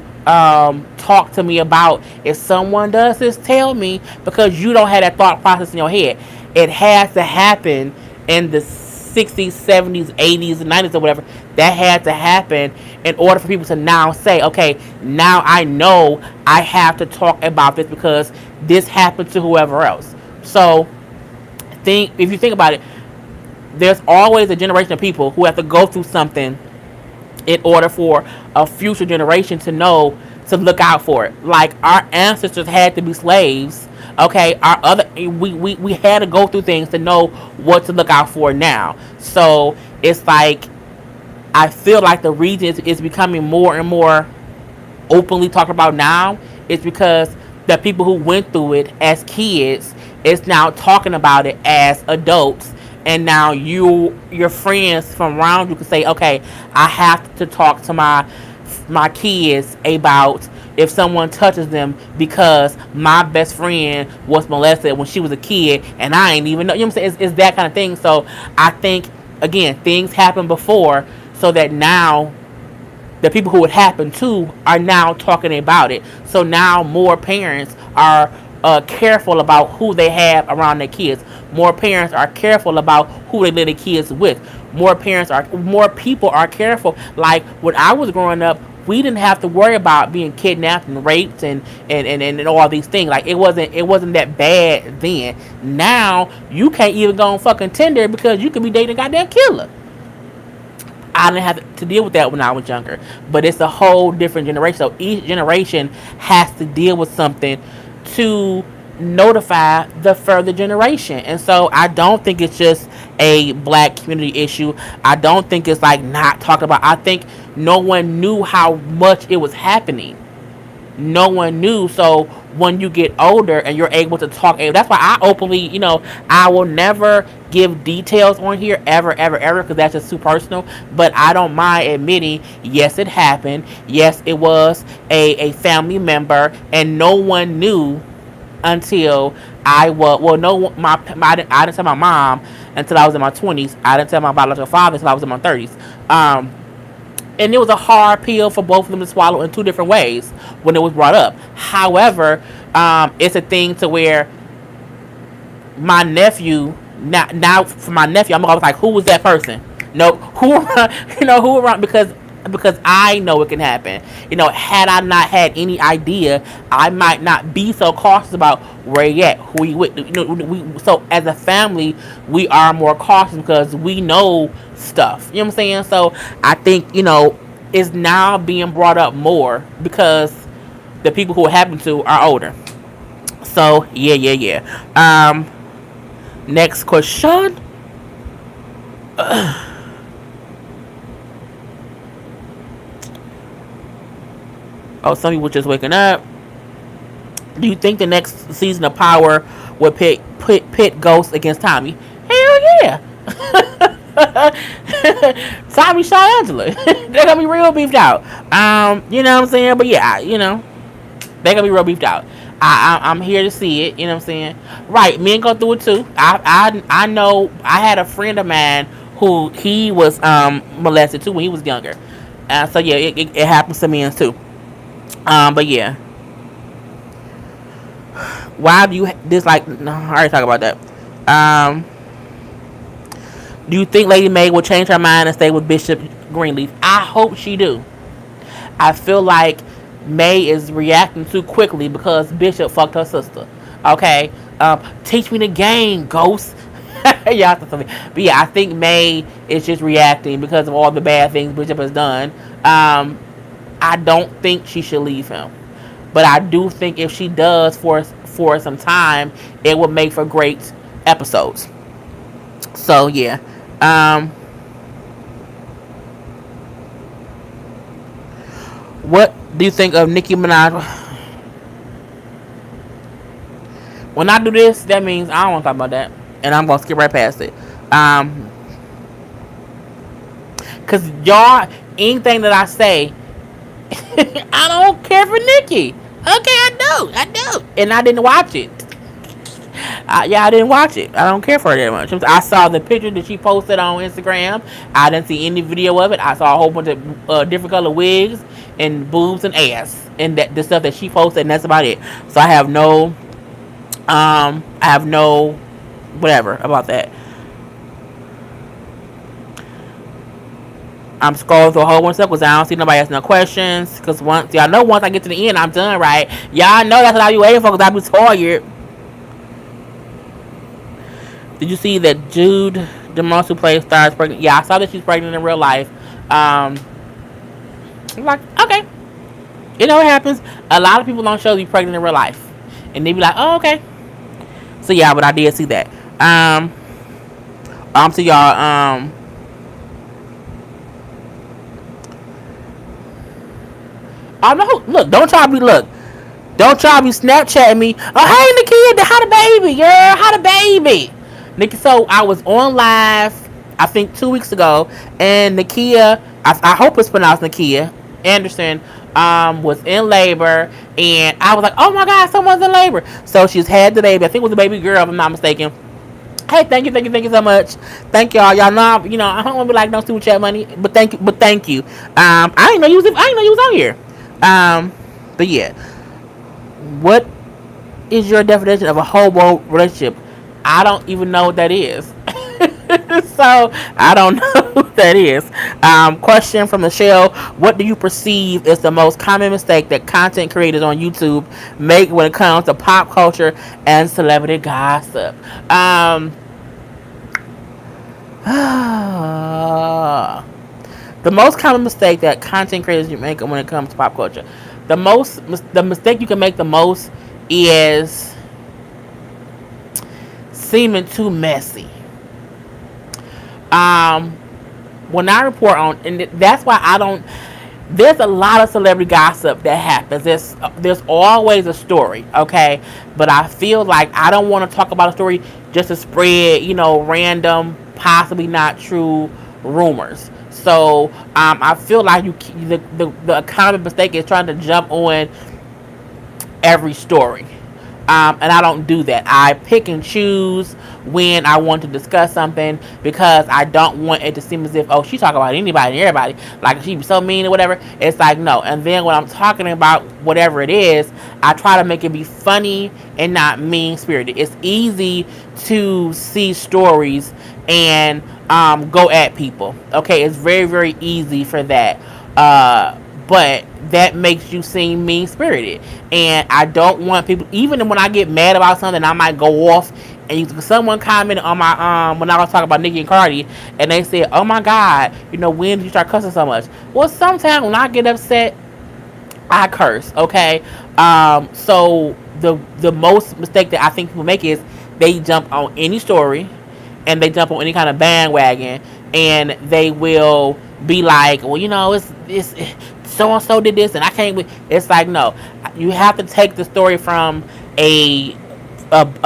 talk to me about, if someone does this, tell me, because you don't have that thought process in your head. It has to happen in the 60s, 70s, 80s, 90s, or whatever. That had to happen in order for people to now say, okay, now I know I have to talk about this because this happened to whoever else. So if you think about it, there's always a generation of people who have to go through something in order for a future generation to know to look out for it. Like, our ancestors had to be slaves. Okay, we had to go through things to know what to look out for now. So it's like, I feel like the reason it's becoming more and more openly talked about now is because the people who went through it as kids is now talking about it as adults. And now your friends from around you can say, okay, I have to talk to my kids about, if someone touches them because my best friend was molested when she was a kid and I ain't even know. You know what I'm saying? It's that kind of thing. So I think, again, things happen before, so that now the people who it happened to are now talking about it. So now more parents are careful about who they have around their kids. More parents are careful about who they let their kids with. More people are careful. Like when I was growing up, we didn't have to worry about being kidnapped and raped and all these things. Like it wasn't that bad then. Now you can't even go on fucking Tinder because you could be dating a goddamn killer. I didn't have to deal with that when I was younger. But it's a whole different generation. So each generation has to deal with something to notify the further generation. And so I don't think it's just a black community issue. I don't think it's like not talked about. I think no one knew how much it was happening. No one knew. So when you get older and you're able to talk, that's why I openly, I will never give details on here ever, ever, ever, because that's just too personal. But I don't mind admitting, yes, it happened. Yes, it was a family member, and no one knew until I was, well, no, I didn't tell my mom until I was in my 20s. I didn't tell my biological father until I was in my 30s. And it was a hard pill for both of them to swallow in two different ways when it was brought up. However, it's a thing to where my nephew, now for my nephew, I'm always like, who was that person? No, who around, who around, because I know it can happen. Had I not had any idea, I might not be so cautious about where you at, who you with. So as a family, we are more cautious because we know stuff. You know what I'm saying? So I think, it's now being brought up more because the people who it happened to are older. So yeah. Next question. Oh, some people just waking up. Do you think the next season of Power will pit Ghost against Tommy? Hell yeah. Tommy, Shaw, Angela. They're gonna be real beefed out. You know what I'm saying? But yeah, they're gonna be real beefed out. I'm here to see it. You know what I'm saying? Right, men go through it too. I know. I had a friend of mine who he was molested too when he was younger. So yeah, it happens to men too. But yeah. Why do you dislike? No, I already talked about that. Do you think Lady Mae will change her mind and stay with Bishop Greenleaf? I hope she do. I feel like Mae is reacting too quickly because Bishop fucked her sister. Okay, teach me the game, Ghost. Yeah, but yeah, I think Mae is just reacting because of all the bad things Bishop has done. I don't think she should leave him, but I do think if she does for some time, it will make for great episodes. So yeah. What do you think of Nicki Minaj? When I do this, that means I don't want to talk about that, and I'm gonna skip right past it. Cause y'all, anything that I say, I don't care for Nicki. Okay, I do, and I didn't watch it. I didn't watch it. I don't care for it that much. I saw the picture that she posted on Instagram. I didn't see any video of it. I saw a whole bunch of different color wigs and boobs and ass and the stuff that she posted, and that's about it. So I have no whatever about that. I'm scrolling through a whole bunch of stuff because I don't see nobody asking no questions. Because once I get to the end, I'm done, right? Y'all know that's what I be waiting for because I be tired. Did you see that Jude DeMoss, who plays Star, is pregnant? Yeah, I saw that she's pregnant in real life. I'm like, okay. You know what happens? A lot of people on shows be pregnant in real life. And they be like, oh, okay. So yeah, but I did see that. To y'all, I know. Look, don't try to be Snapchatting me. Oh, hey, Nakia, how the baby, girl? How the baby? Nikki, so I was on live, I think 2 weeks ago, and Nakia, I hope it's pronounced Nakia. Anderson was in labor, and I was like, oh my god, someone's in labor. So she's had the baby. I think it was a baby girl, if I'm not mistaken. Hey, thank you so much. Thank y'all. Y'all know, I don't want to be like no super chat money, but thank you. I didn't know you was, on here. But yeah, what is your definition of a homo relationship? I don't even know what that is. So I don't know what that is. Question from Michelle: what do you perceive is the most common mistake that content creators on YouTube make when it comes to pop culture and celebrity gossip? The most common mistake that content creators make when it comes to pop culture, the mistake you can make the most is seeming too messy. Um, when I report on, and that's why I don't. There's a lot of celebrity gossip that happens. There's always a story, okay? But I feel like I don't want to talk about a story just to spread, random, possibly not true rumors. So I feel like the common mistake is trying to jump on every story. And I don't do that. I pick and choose when I want to discuss something, because I don't want it to seem as if, oh, she talk about anybody and everybody, like she be so mean or whatever. It's like, no. And then when I'm talking about whatever it is, I try to make it be funny and not mean spirited. It's easy to see stories and go at people. Okay, it's very, very easy for that. But that makes you seem mean spirited, and I don't want people. Even when I get mad about something, I might go off. And someone commented on my when I was talking about Nicki and Cardi, and they said, "Oh my God, when did you start cussing so much?" Well, sometimes when I get upset, I curse. Okay, so the most mistake that I think people make is they jump on any story, and they jump on any kind of bandwagon, and they will be like, well, it's so and so did this, and I can't. It's like, no, you have to take the story from a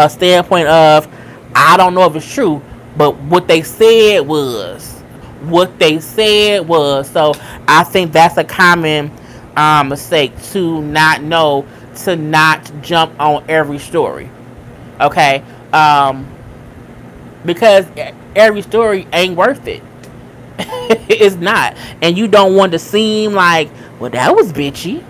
standpoint of, I don't know if it's true, but what they said was what they said was. So I think that's a common mistake, to not jump on every story. Okay, because every story ain't worth it. It's not, and you don't want to seem like, well, that was bitchy.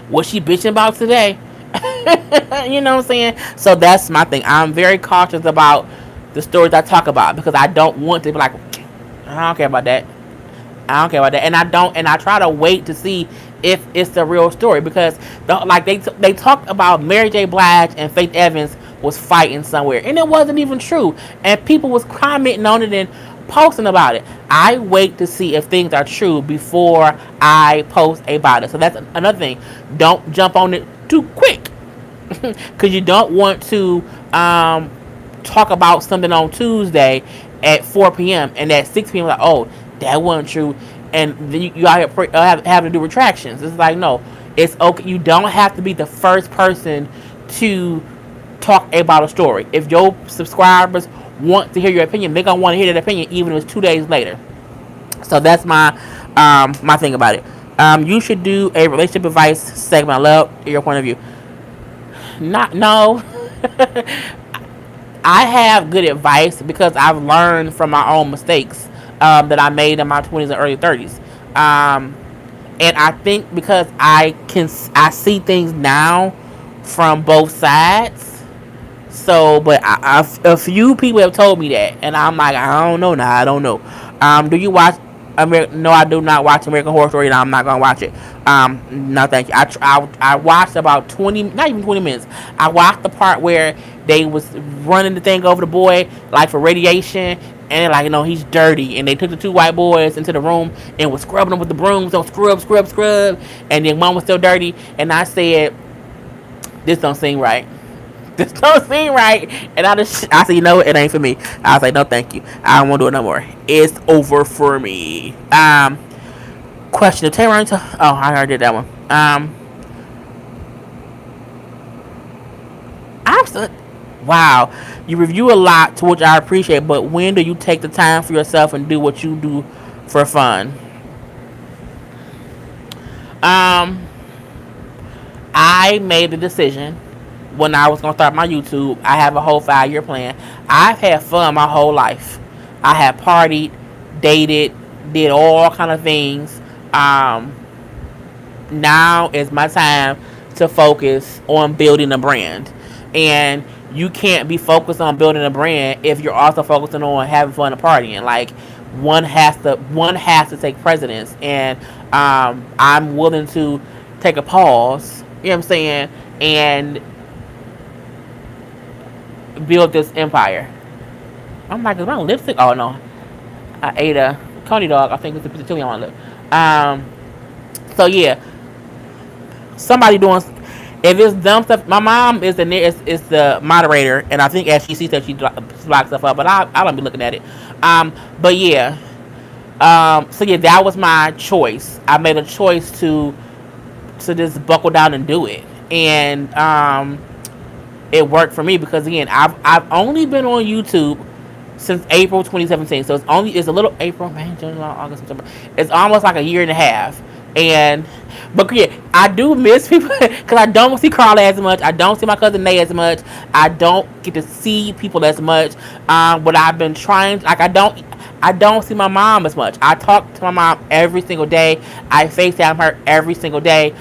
What's she bitching about today? You know what I'm saying? So that's my thing. I'm very cautious about the stories I talk about, because I don't want to be like, I don't care about that. I don't care about that, and I try to wait to see if it's the real story, because they talked about Mary J. Blige and Faith Evans was fighting somewhere, and it wasn't even true, and people was commenting on it and posting about it. I wait to see if things are true before I post about it. So that's another thing. Don't jump on it too quick, because you don't want to talk about something on Tuesday at 4 p.m. and at 6 p.m. like, oh, that wasn't true, and then you out here having to do retractions. It's like, no, it's okay. You don't have to be the first person to talk about a story. If your subscribers want to hear your opinion, they're gonna want to hear that opinion even if it's 2 days later. So that's my thing about it. You should do a relationship advice segment. I love your point of view. No. I have good advice because I've learned from my own mistakes that I made in my 20s and early 30s. And I think because I see things now from both sides. So, but a few people have told me that, and I'm like, I don't know now. I don't know. Do you watch No, I do not watch American Horror Story, and I'm not gonna watch it. No, thank you. I watched about 20, not even 20 minutes. I watched the part where they was running the thing over the boy, like for radiation, and like, he's dirty, and they took the two white boys into the room and was scrubbing them with the brooms. Don't scrub, and then one was still dirty, and I said, this don't seem right. This don't seem right. And I said, it ain't for me. I was like, no, thank you. I don't want to do it no more. It's over for me. Question of Taylor. Oh, I already did that one. Absolutely. Wow. You review a lot, to which I appreciate, but when do you take the time for yourself and do what you do for fun? Um, I made the decision when I was gonna start my YouTube. I have a whole 5 year plan. I've had fun my whole life. I have partied, dated, did all kind of things. Um, Now is my time to focus on building a brand, and you can't be focused on building a brand if you're also focusing on having fun and partying. Like one has to take precedence, and I'm willing to take a pause. You know what I'm saying? And build this empire. I'm like, is my lipstick? Oh no, I ate a coney dog. I think it's a piece of chili on my lip. So yeah, somebody doing. If it's dumb stuff, my mom is the moderator, and I think as she sees that she blocks stuff up, but I don't be looking at it. But yeah, so yeah, that was my choice. I made a choice to just buckle down and do it, and it worked for me because again, I've only been on YouTube since April 2017. So it's a little April, May, June, July, August, September. It's almost like a year and a half. And but yeah, I do miss people because I don't see Karla as much. I don't see my cousin Nay as much. I don't get to see people as much. But I've been trying. Like I don't see my mom as much. I talk to my mom every single day. I FaceTime her every single day.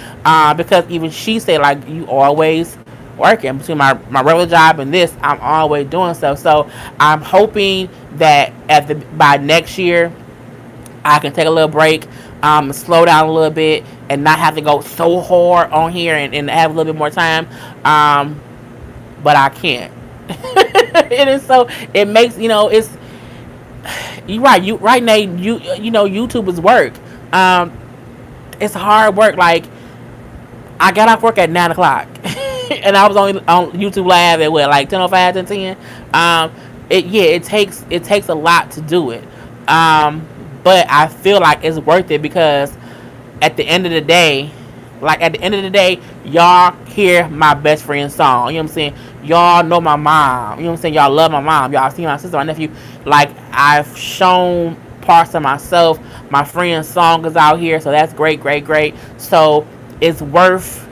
Because even she said like you always working between my regular job and this. I'm always doing stuff. So I'm hoping that by next year I can take a little break, slow down a little bit, and not have to go so hard on here and have a little bit more time. But I can't. It is so. It makes it's you right. You right, Nate. YouTube is work. It's hard work. Like I got off work at 9 o'clock, and I was only on YouTube Live at what like 10:05, 10:10. It takes a lot to do it. But I feel like it's worth it because at the end of the day, y'all hear my best friend's song. You know what I'm saying? Y'all know my mom. You know what I'm saying? Y'all love my mom. Y'all see my sister, my nephew. Like I've shown parts of myself. My friend's song is out here, so that's great, great, great. So it's worth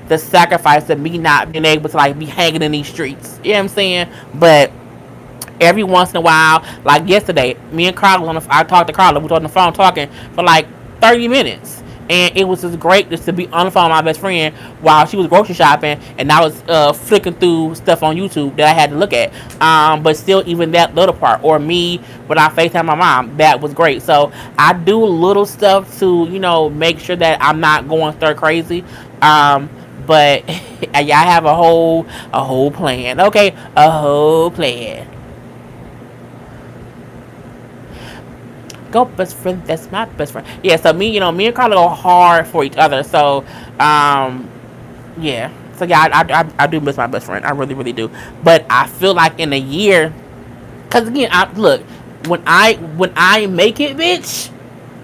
the sacrifice of me not being able to like be hanging in these streets. You know what I'm saying? But every once in a while, like yesterday, me and Karla I talked to Karla. We were on the phone talking for like 30 minutes, and it was just great just to be on the phone with my best friend while she was grocery shopping, and I was flicking through stuff on YouTube that I had to look at. But still, even that little part, or me when I FaceTime my mom, that was great. So I do little stuff to make sure that I'm not going stir crazy. But yeah, I have a whole plan. Okay, a whole plan. Go best friend, that's my best friend. Yeah, so me and Carla go hard for each other. So yeah, so yeah, I do miss my best friend. I really, really do. But I feel like in a year, because again, look, when I make it, bitch,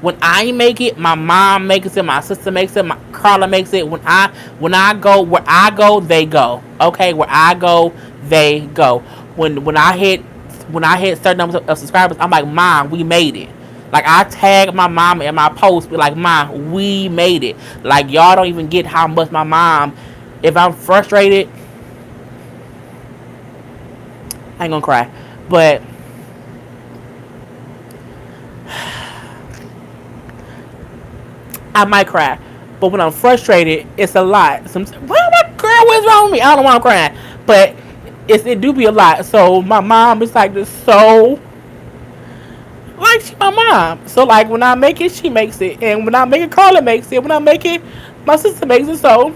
when I make it, my mom makes it, my sister makes it, my Carla makes it. When I go where I go, they go. Okay, where I go, they go. When I hit certain numbers of subscribers, I'm like, Mom, we made it. Like I tag my mom in my post, be like, Mom, we made it. Like y'all don't even get how much my mom. If I'm frustrated, I ain't gonna cry, but I might cry. But when I'm frustrated, it's a lot. Why my girl? What's wrong with me? I don't know why I'm crying, but it do be a lot. So my mom is like this so. Like she my mom. So like when I make it, she makes it. And when I make it, Carla makes it. When I make it, my sister makes it. So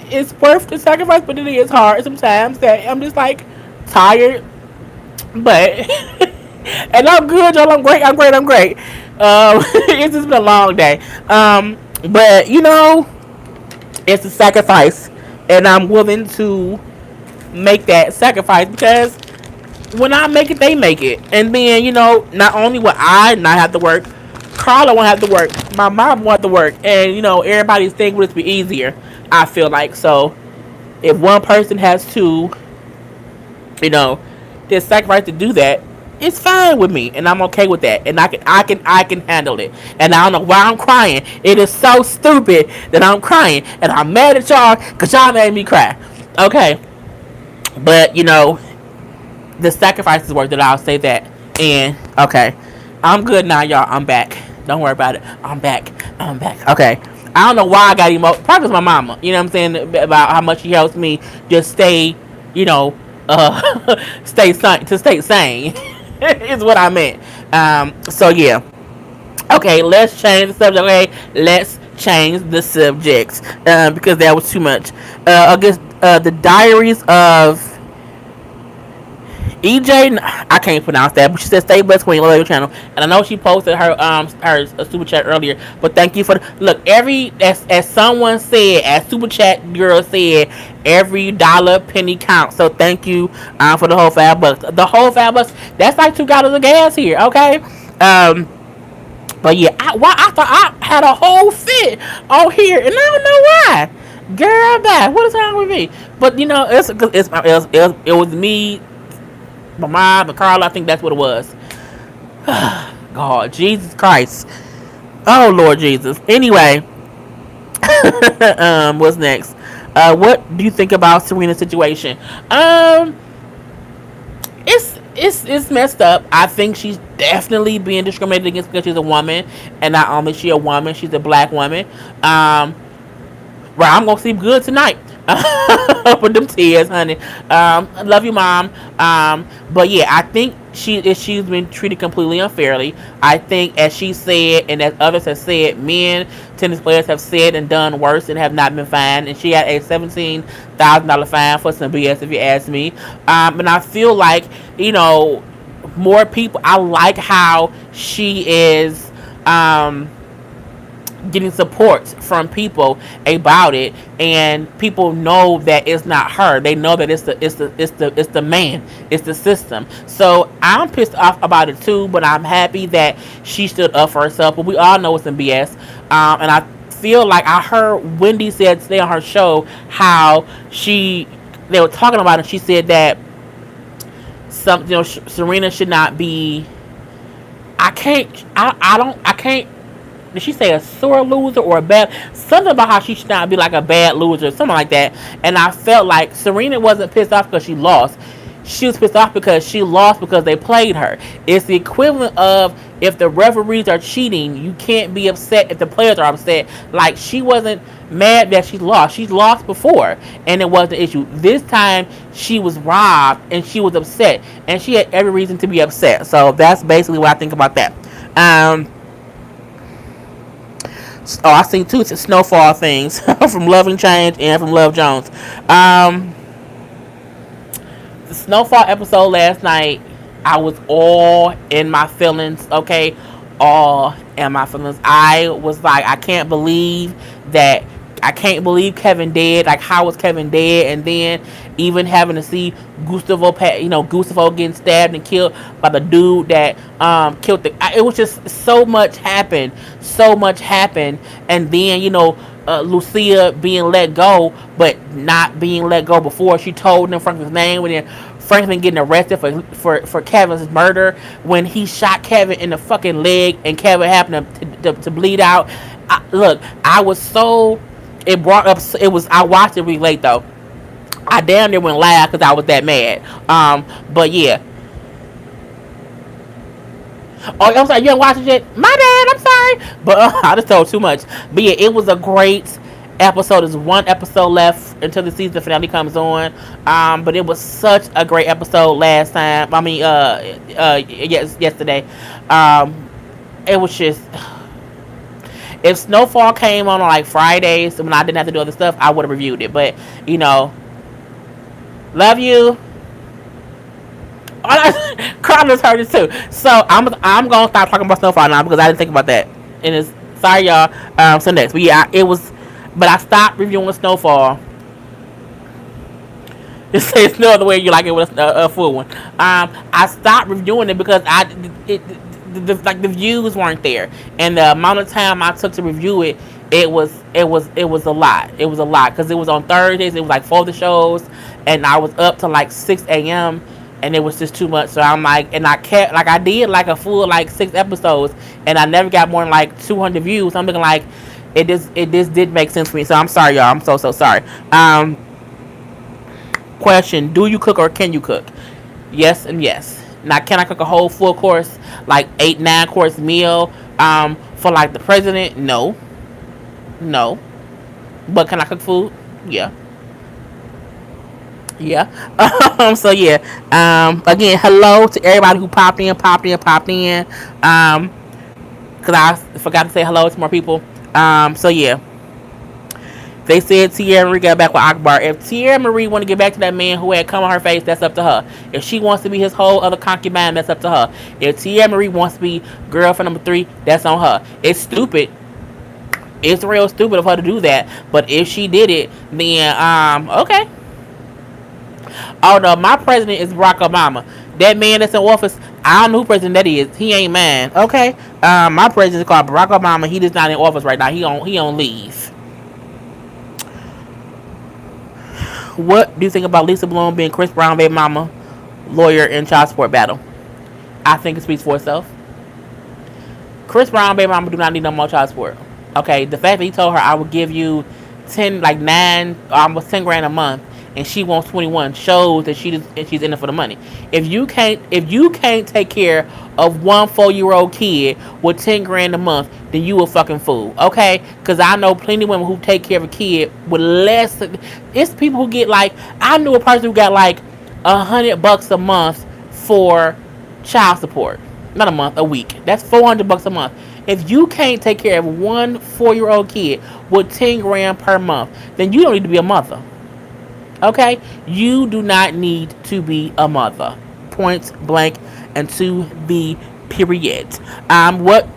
it's worth the sacrifice, but it is hard sometimes that I'm just like tired. But and I'm good, y'all. I'm great. I'm great. I'm great. It's just been a long day. But it's a sacrifice, and I'm willing to make that sacrifice because when I make it, they make it. And then, not only will I not have to work, Carla won't have to work, my mom won't have to work, and, everybody's thing will just be easier, I feel like. So, if one person has to, just sacrifice to do that, it's fine with me, and I'm okay with that, and I can handle it. And I don't know why I'm crying. It is so stupid that I'm crying, and I'm mad at y'all because y'all made me cry. Okay, but the sacrifice is worth it. I'll say that. And okay, I'm good now, y'all. I'm back. Don't worry about it. I'm back. I'm back. Okay. I don't know why I got emotional. Probably it's my mama. You know what I'm saying, about how much she helps me just stay. Stay sane. Is what I meant. So yeah. Okay, let's change the subject. Okay, let's change the subject because that was too much. I guess the Diaries of EJ, I can't pronounce that, but she said stay blessed queen, love your channel. And I know she posted her super chat earlier, but thank you for look, as someone said, as super chat girl said, every dollar penny counts. So thank you for the whole $5. The whole $5, that's like $2 of gas here, okay? But yeah, I thought I had a whole fit on here, and I don't know why. Girl, bye. What is wrong with me? But it was me, my mom, and Karla. I think that's what it was. God, Jesus Christ. Oh, Lord Jesus. Anyway, what's next? What do you think about Serena's situation? It's messed up. I think she's definitely being discriminated against because she's a woman, and not only she a woman, she's a black woman. Well, I'm gonna sleep good tonight. With them tears, honey. I love you, mom. But yeah, I think she's been treated completely unfairly. I think, as she said, and as others have said, men tennis players have said and done worse and have not been fined. And she had a $17,000 fine for some BS, if you ask me. And I feel like more people. I like how she is. Getting support from people about it, and people know that it's not her. They know that it's the man, it's the system. So I'm pissed off about it too, but I'm happy that she stood up for herself. But we all know it's some BS. And I feel like I heard Wendy said today on her show how they were talking about it. She said that Serena should not be. I can't. Did she say a sore loser or a bad? Something about how she should not be like a bad loser, something like that. And I felt like Serena wasn't pissed off because she lost. She was pissed off because she lost because they played her. It's the equivalent of if the referees are cheating, you can't be upset if the players are upset. Like, she wasn't mad that she lost. She lost before, and it wasn't an issue. This time, she was robbed, and she was upset. And she had every reason to be upset. So that's basically what I think about that. I seen two snowfall things from Loving Change and from Love Jones. The snowfall episode last night, I was all in my feelings. Okay, all in my feelings. I was like, I can't believe Kevin dead. Like, how was Kevin dead? And then even having to see Gustavo getting stabbed and killed by the dude that killed it was just so much happened. And then Lucia being let go, but not being let go before she told them Franklin's name, and then Franklin getting arrested for Kevin's murder when he shot Kevin in the fucking leg, and Kevin happened to bleed out. I was so. It brought up. It was. I watched it really late though. I damn near went live because I was that mad. But yeah. Oh, I'm sorry. You didn't watch it yet? My bad. I'm sorry. But I just told too much. But yeah, it was a great episode. There's one episode left until the season finale comes on. But it was such a great episode last time. I mean, yesterday. It was just. If Snowfall came on like Fridays when I didn't have to do other stuff, I would have reviewed it. But love you. Carla's heard it too. So I'm gonna stop talking about Snowfall now because I didn't think about that. And it's sorry y'all. So next, but yeah, it was. But I stopped reviewing Snowfall. Just say it's no other way you like it with a full one. I stopped reviewing it because the views weren't there, and the amount of time I took to review it, it was a lot. It was a lot because it was on Thursdays. It was like 4 of the shows, and I was up to like 6 a.m. and it was just too much. So I'm like, and I kept like I did like a full like 6 episodes, and I never got more than like 200 views. I'm looking like it just did make sense for me. So I'm sorry, y'all. I'm so sorry. Question: do you cook or can you cook? Yes and yes. Now, can I cook a whole full course, like 8-9 course meal, for like the president? No, no. But can I cook food? Yeah, yeah. So yeah. Again, hello to everybody who popped in. Cause I forgot to say hello to more people. So yeah. They said Tierra Marie got back with Akbar. If Tierra Marie want to get back to that man who had come on her face, that's up to her. If she wants to be his whole other concubine, that's up to her. If Tierra Marie wants to be girlfriend number 3, that's on her. It's stupid. It's real stupid of her to do that. But if she did it, then okay. Oh no, my president is Barack Obama. That man that's in office, I don't know who president that is. He ain't mine. Okay. My president is called Barack Obama. He is not in office right now. He on leave. What do you think about Lisa Bloom being Chris Brown baby mama, lawyer in child support battle? I think it speaks for itself. Chris Brown baby mama do not need no more child support. Okay, the fact that he told her I would give you 10, like 9, almost 10 grand a month, and she wants 21 shows that she's in it for the money. If you can't take care of one 4-year-old kid with 10 grand a month, then you a fucking fool. Okay, because I know plenty of women who take care of a kid with less. It's people who get like, I knew a person who got like $100 a month for child support. Not a month, a week. That's $400 a month. If you can't take care of one 4-year-old kid with 10 grand per month, then you don't need to be a mother. Okay? You do not need to be a mother. Point blank and to be period. What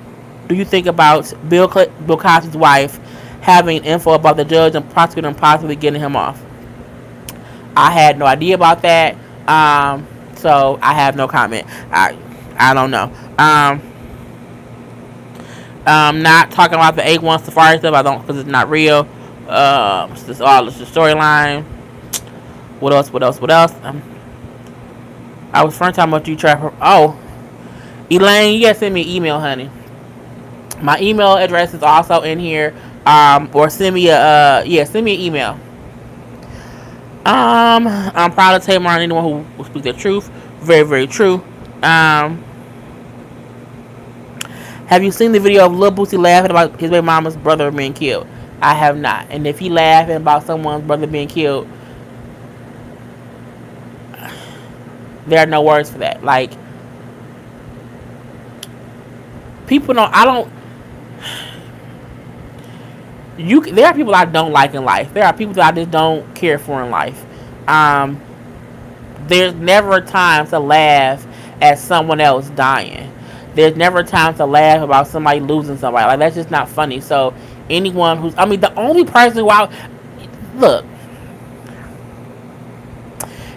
do you think about Bill Cosby's wife having info about the judge and prosecutor and possibly getting him off? I had no idea about that. So I have no comment. I don't know. Not talking about the A1 Safari stuff. I don't, because it's not real. It's just all it's the storyline. What else? I was trying to how much you try for. Oh, Elaine, you gotta send me an email, honey. My email address is also in here. Or send me send me an email. I'm proud of Tamar and anyone who speaks the truth. Very, very true. Have you seen the video of Lil Boosie laughing about his baby mama's brother being killed? I have not. And if he laughing about someone's brother being killed, there are no words for that. Like, people don't. I don't. There are people I don't like in life. There are people that I just don't care for in life. There's never a time to laugh at someone else dying. There's never a time to laugh about somebody losing somebody. Like, that's just not funny. So anyone who's, I mean, the only person who look,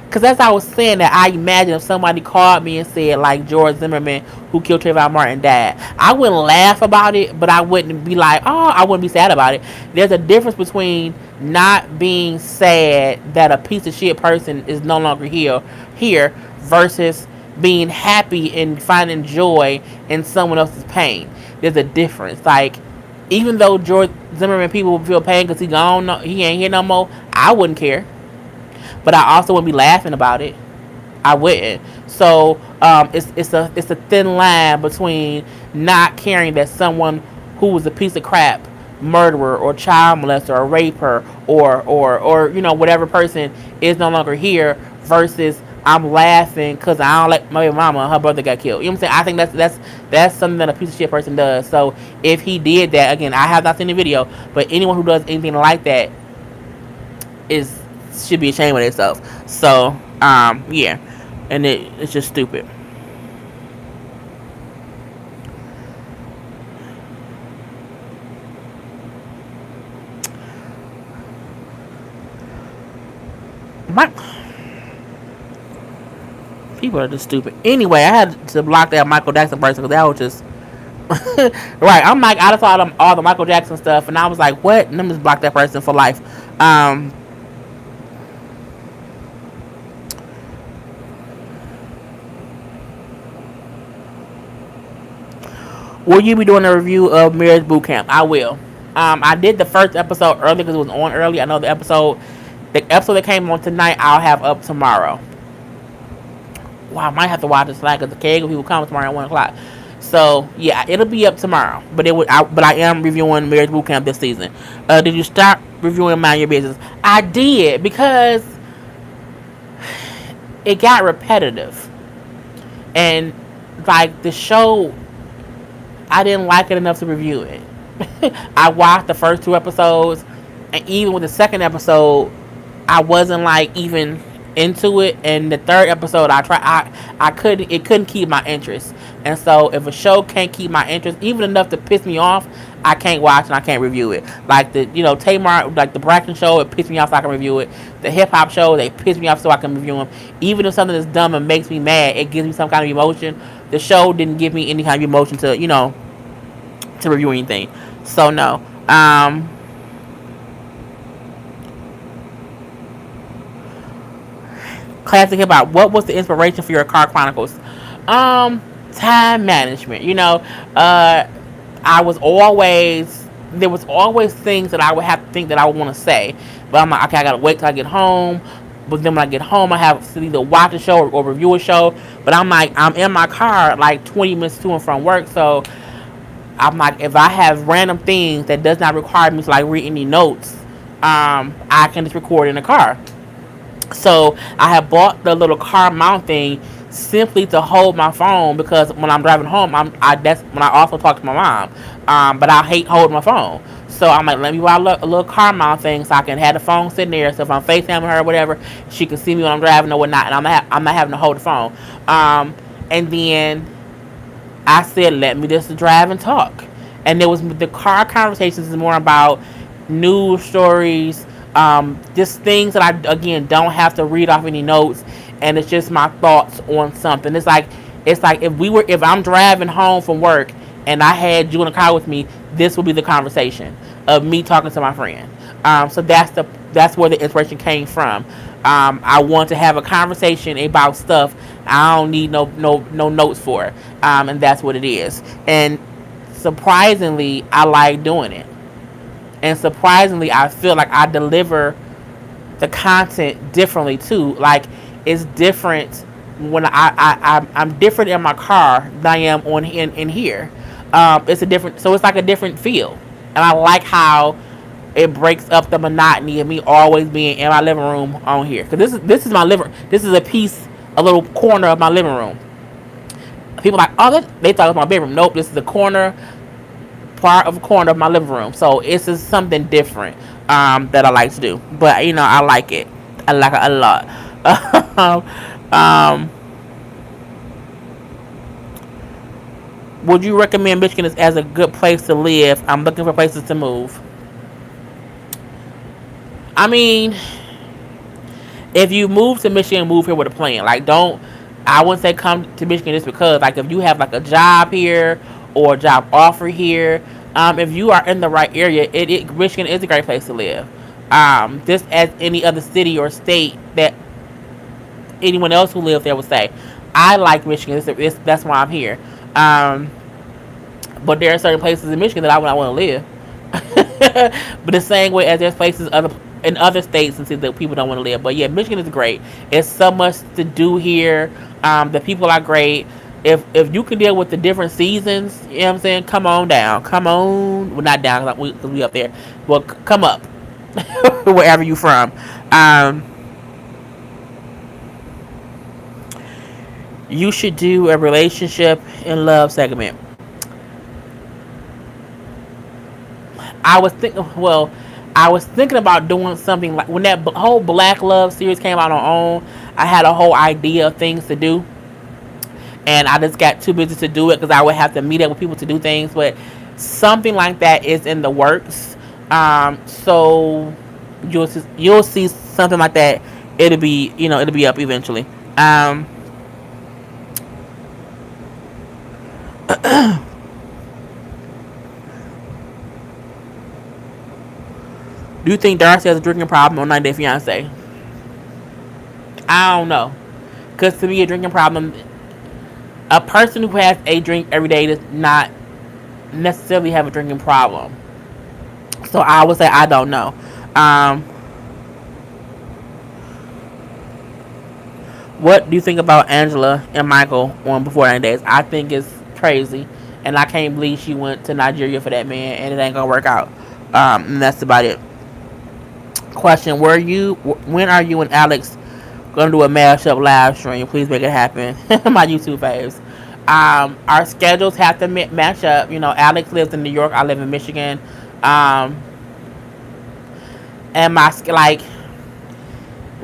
because as I was saying that, I imagine if somebody called me and said, like, George Zimmerman, who killed Trayvon Martin, died, I wouldn't laugh about it, but I wouldn't be like, oh, I wouldn't be sad about it. There's a difference between not being sad that a piece of shit person is no longer here versus being happy and finding joy in someone else's pain. There's a difference. Like, even though George Zimmerman people would feel pain because he gone, he ain't here no more, I wouldn't care. But I also wouldn't be laughing about it. I wouldn't. So it's a thin line between not caring that someone who was a piece of crap, murderer or child molester or raper or you know, whatever person is no longer here, versus I'm laughing because I don't like my mama and her brother got killed. You know what I'm saying? I think that's something that a piece of shit person does. So if he did that, again, I have not seen the video, but anyone who does anything like that should be ashamed of themselves. So yeah, and it's just stupid. People are just stupid. Anyway, I had to block that Michael Jackson person because that was just right. I'm like, I just saw all the Michael Jackson stuff, and I was like, what? Let me just block that person for life. Will you be doing a review of Marriage Boot Camp? I will. I did the first episode early because it was on early. I know the episode that came on tonight, I'll have up tomorrow. Wow, I might have to watch this slack because the keg people come tomorrow at 1 o'clock. So yeah, it'll be up tomorrow. But I am reviewing Marriage Boot Camp this season. Did you stop reviewing Mind Your Business? I did because it got repetitive, and like the show, I didn't like it enough to review it. I watched the first 2 episodes, and even with the second episode, I wasn't like even into it. And the third episode, I couldn't. It couldn't keep my interest. And so, if a show can't keep my interest, even enough to piss me off, I can't watch and I can't review it. Like the Tamar, like the Braxton show, it pissed me off so I can review it. The hip hop show, they piss me off so I can review them. Even if something is dumb and makes me mad, it gives me some kind of emotion. The show didn't give me any kind of emotion to review anything. So no. Classic hip hop. What was the inspiration for your car chronicles? Time management. I was always there was always things that I would have to think that I would want to say, but I'm like, okay, I gotta wait till I get home. But then when I get home, I have to either watch a show or review a show. But I'm like, I'm in my car like 20 minutes to and from work, so I'm like, if I have random things that does not require me to like read any notes, I can just record in the car. So I have bought the little car mount thing simply to hold my phone because when I'm driving home, that's when I also talk to my mom. But I hate holding my phone. So I'm like, let me buy a little car mount thing so I can have the phone sitting there. So if I'm FaceTiming her or whatever, she can see me when I'm driving or whatnot, and I'm not having to hold the phone. And then I said, let me just drive and talk. And there was the car conversations is more about news stories, just things that I again don't have to read off any notes, and it's just my thoughts on something. It's like if I'm driving home from work and I had you in the car with me, this would be the conversation of me talking to my friend. So that's where the inspiration came from. I want to have a conversation about stuff I don't need no notes for, and that's what it is. And surprisingly, I like doing it. And surprisingly, I feel like I deliver the content differently too. Like it's different when I'm different in my car than I am in here. So it's like a different feel, and I like how it breaks up the monotony of me always being in my living room on here. Because this is my living. This is a little corner of my living room. People are like, oh, they thought it was my bedroom. Nope, this is the part of a corner of my living room. So it's just something different that I like to do. But I like it. I like it a lot. Would you recommend Michigan as a good place to live? I'm looking for places to move. I mean, if you move to Michigan, move here with a plan. Like, I wouldn't say come to Michigan just because, like, if you have like a job here or a job offer here, if you are in the right area, Michigan is a great place to live. Just as any other city or state that anyone else who lives there would say, I like Michigan. That's why I'm here. But there are certain places in Michigan that I would want to live. But the same way as there's places in other states and cities that people don't want to live. But yeah, Michigan is great. It's so much to do here. The people are great. If you can deal with the different seasons, you know what I'm saying, come on down. Come on. Well, not down because we up there. Well, come up. Wherever you from. You should do a relationship and love segment. I was thinking about doing something like when that whole Black Love series came out on OWN. I had a whole idea of things to do, and I just got too busy to do it because I would have to meet up with people to do things. But something like that is in the works. So you'll see something like that. It'll be up eventually. Do you think Darcy has a drinking problem on 90 Day Fiance? I don't know. Because to me, a drinking problem, a person who has a drink every day does not necessarily have a drinking problem. So I would say I don't know. Um, what do you think about Angela and Michael on Before 90 Days? I think it's crazy, and I can't believe she went to Nigeria for that man, and it ain't gonna work out. And that's about it. Question: When are you and Alex gonna do a mashup live stream? Please make it happen. My YouTube faves. Our schedules have to match up. You know, Alex lives in New York. I live in Michigan. Um, and my like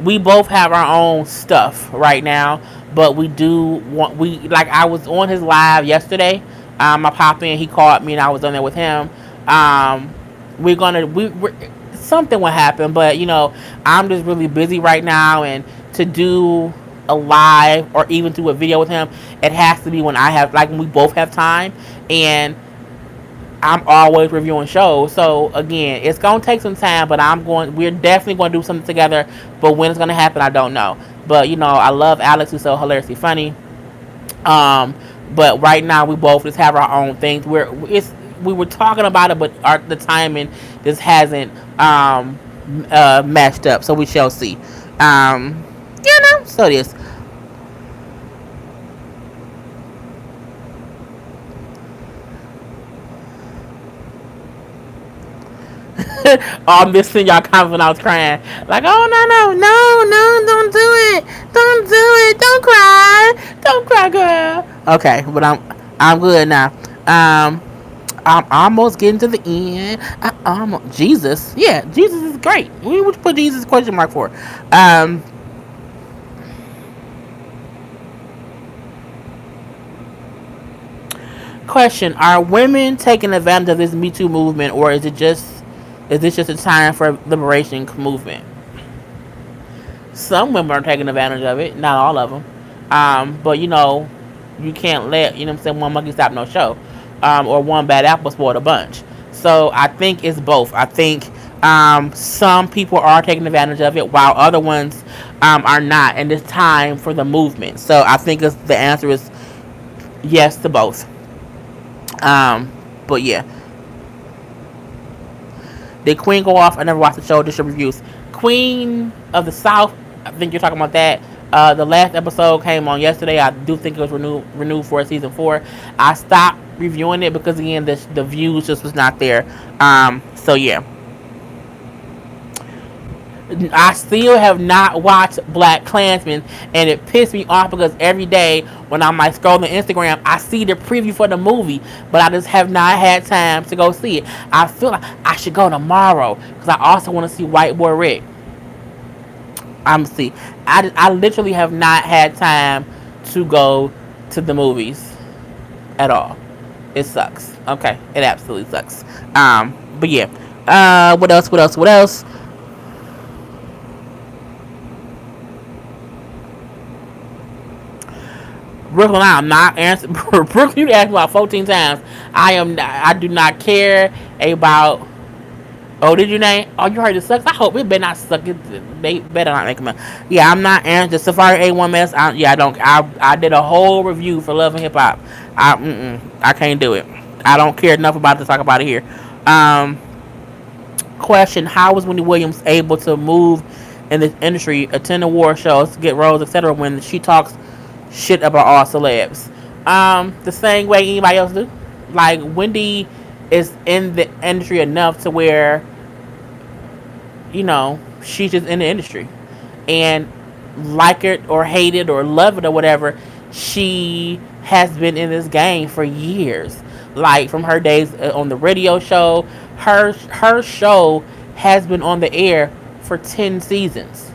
we both have our own stuff right now, but we do want we like I was on his live yesterday. I popped in, he called me, and I was on there with him. Um, we're something will happen, but I'm just really busy right now, and to do a live or even do a video with him, it has to be when I have when we both have time, and I'm always reviewing shows. So again, it's gonna take some time, but we're definitely gonna do something together. But when it's gonna happen, I don't know. But I love Alex, who's so hilariously funny. Um, but right now we both just have our own things. We were talking about it, but the timing just hasn't matched up. So we shall see. So it is. I'm missing y'all comments when I was crying. Like, oh no, don't do it. Don't do it. Don't cry. Don't cry, girl. Okay, but I'm good now. I'm almost getting to the end. Jesus. Yeah, Jesus is great. We would put Jesus question mark for. Question: Are women taking advantage of this Me Too movement, or is this just a time for liberation movement? Some women are taking advantage of it, not all of them. But you can't let one monkey stop no show, or one bad apple spoil the bunch. So I think it's both. I think some people are taking advantage of it, while other ones are not, and it's time for the movement. So I think the answer is yes to both. But yeah. Did Queen go off? I never watched the show. Just your reviews. Queen of the South. I think you're talking about that. The last episode came on yesterday. I do think it was renewed for season 4. I stopped reviewing it because again, the views just was not there. So yeah. I still have not watched Black Klansman, and it pissed me off because every day when I'm scrolling Instagram, I see the preview for the movie, but I just have not had time to go see it. I feel like I should go tomorrow because I also want to see White Boy Rick. See, I literally have not had time to go to the movies at all. It sucks. Okay, it absolutely sucks. But yeah. What else? Brooklyn, I'm not answering. Brooklyn, you asked me about 14 times. I do not care about. Oh, did you name? Oh, you heard it sucks. I hope it better not suck. They better not make them. Yeah, I'm not answering the Safari A1 mess. I don't. I did a whole review for Love and Hip Hop. I can't do it. I don't care enough about it to talk about it here. Question: How was Wendy Williams able to move in this industry, attend award shows, get roles, etc. when she talks shit about all celebs? The same way anybody else do. Like, Wendy is in the industry enough to where she's just in the industry, and like it or hate it or love it or whatever, she has been in this game for years. Like, from her days on the radio show, her show has been on the air for 10 seasons.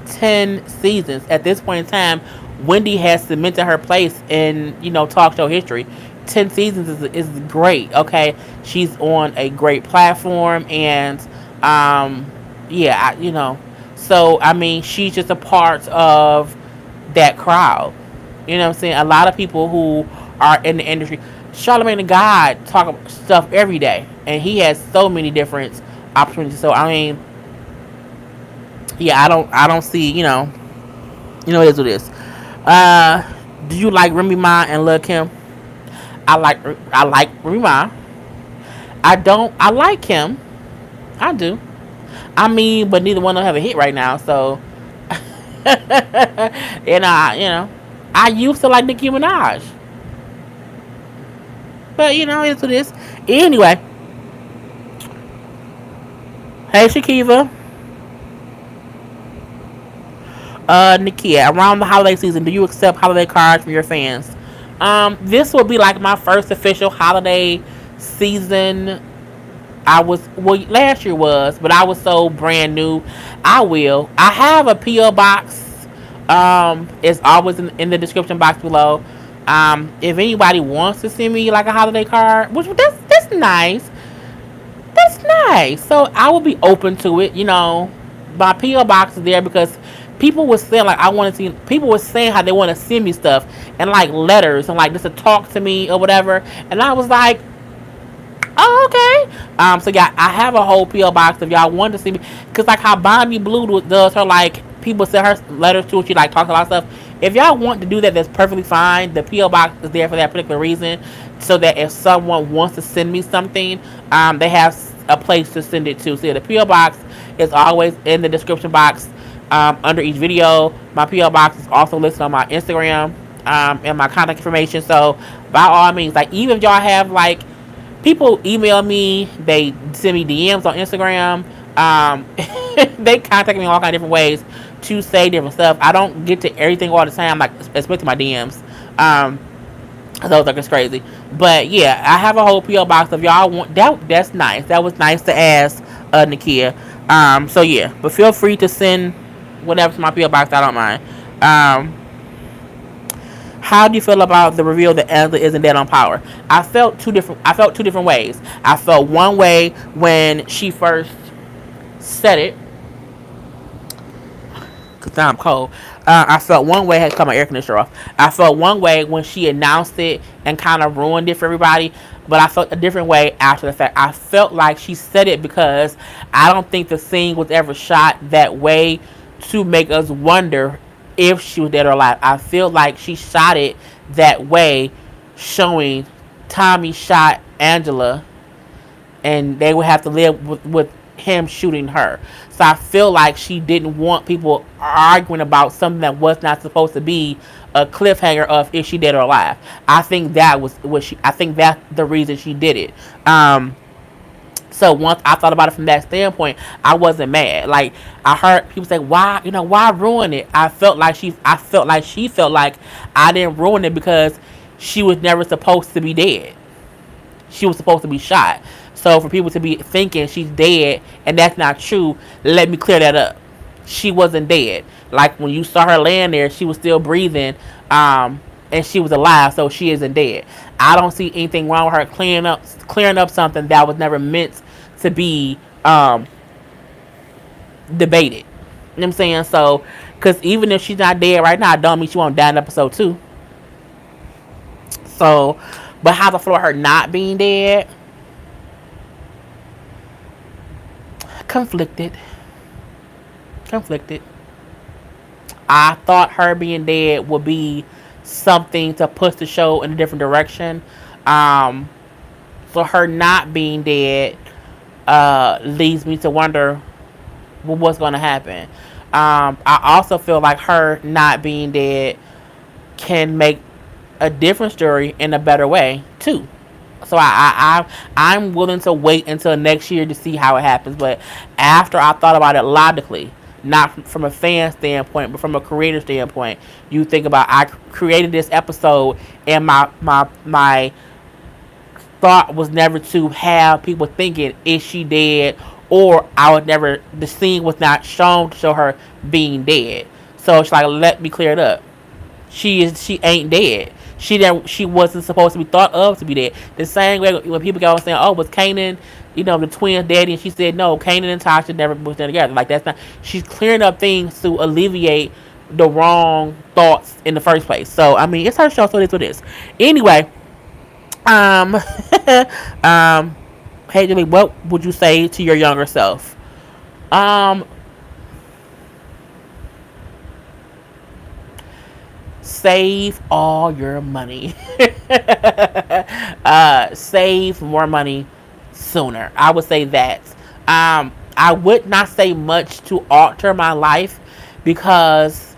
10 seasons. At this point in time, Wendy has cemented her place in talk show history. 10 seasons is great. Okay, she's on a great platform, and so I mean, she's just a part of that crowd. You know what I'm saying? A lot of people who are in the industry, Charlamagne the God talk about stuff every day, and he has so many different opportunities. So I mean, yeah, I don't see it is what it is. Do you like Remy Ma and Lil Kim? I like Rima. I don't. I like him. I do. I mean, but neither one of them have a hit right now. So, and I used to like Nicki Minaj, but it's what it is. Anyway, hey Shakiva, Nikia, around the holiday season, do you accept holiday cards from your fans? This will be like my first official holiday season. I was well last year was, but I was so brand new. I will. I have a PO box. It's always in the description box below. If anybody wants to send me like a holiday card, which that's nice. That's nice. So I will be open to it. My PO box is there because people were saying like I want to see. People were saying how they want to send me stuff and like letters and like just to talk to me or whatever. And I was like, oh, okay. So yeah, I have a whole PO box if y'all want to see me, cause like how Bonnie Blue does her like people send her letters to, and she like talks a lot of stuff. If y'all want to do that, that's perfectly fine. The PO box is there for that particular reason, so that if someone wants to send me something, they have a place to send it to. So yeah, the PO box is always in the description box under each video. My PO box is also listed on my Instagram and my contact information. So by all means, like even if y'all have like people email me, they send me DMs on Instagram. They contact me in all kind of different ways to say different stuff. I don't get to everything all the time, like especially my DMs. Those are just crazy. But yeah, I have a whole PO box. If y'all want that, that's nice. That was nice to ask, Nakia. So yeah, but feel free to send whatever to my PO box. I don't mind. How do you feel about the reveal that Angela isn't dead on Power? I felt two different ways. I felt one way when she first said it, because now I'm cold. I felt one way. I had to cut my air conditioner off. I felt one way when she announced it and kind of ruined it for everybody. But I felt a different way after the fact. I felt like she said it because I don't think the scene was ever shot that way to make us wonder if she was dead or alive. I feel like she shot it that way, showing Tommy shot Angela, and they would have to live with him shooting her. So I feel like she didn't want people arguing about something that was not supposed to be a cliffhanger of if she dead or alive. I think that was what she. I think that's the reason she did it. So once I thought about it from that standpoint, I wasn't mad. Like I heard people say, "Why, why ruin it?" I felt like she felt like I didn't ruin it because she was never supposed to be dead. She was supposed to be shot. So for people to be thinking she's dead and that's not true, let me clear that up. She wasn't dead. Like when you saw her laying there, she was still breathing, and she was alive, so she isn't dead. I don't see anything wrong with her clearing up something that was never meant to be debated. You know what I'm saying? So, because even if she's not dead right now, don't mean she won't die in episode 2. So, but how the floor her not being dead? Conflicted. I thought her being dead would be something to push the show in a different direction. So her not being dead leads me to wonder what's going to happen. I also feel like her not being dead can make a different story in a better way too. So I'm willing to wait until next year to see how it happens. But after I thought about it logically, not from a fan standpoint, but from a creator standpoint, you think about I created this episode, and my thought was never to have people thinking is she dead, or the scene was not shown to show her being dead. So it's like, let me clear it up. She ain't dead. She wasn't supposed to be thought of to be dead. The same way when people go saying, "Oh, was Kanan, the twins daddy?" And she said, "No, Kanan and Tasha never was together." Like that's not. She's clearing up things to alleviate the wrong thoughts in the first place. So I mean, it's her show, so it is what it is. Anyway, hey Jimmy, what would you say to your younger self? Save all your money. Save more money sooner. I would say that. I would not say much to alter my life because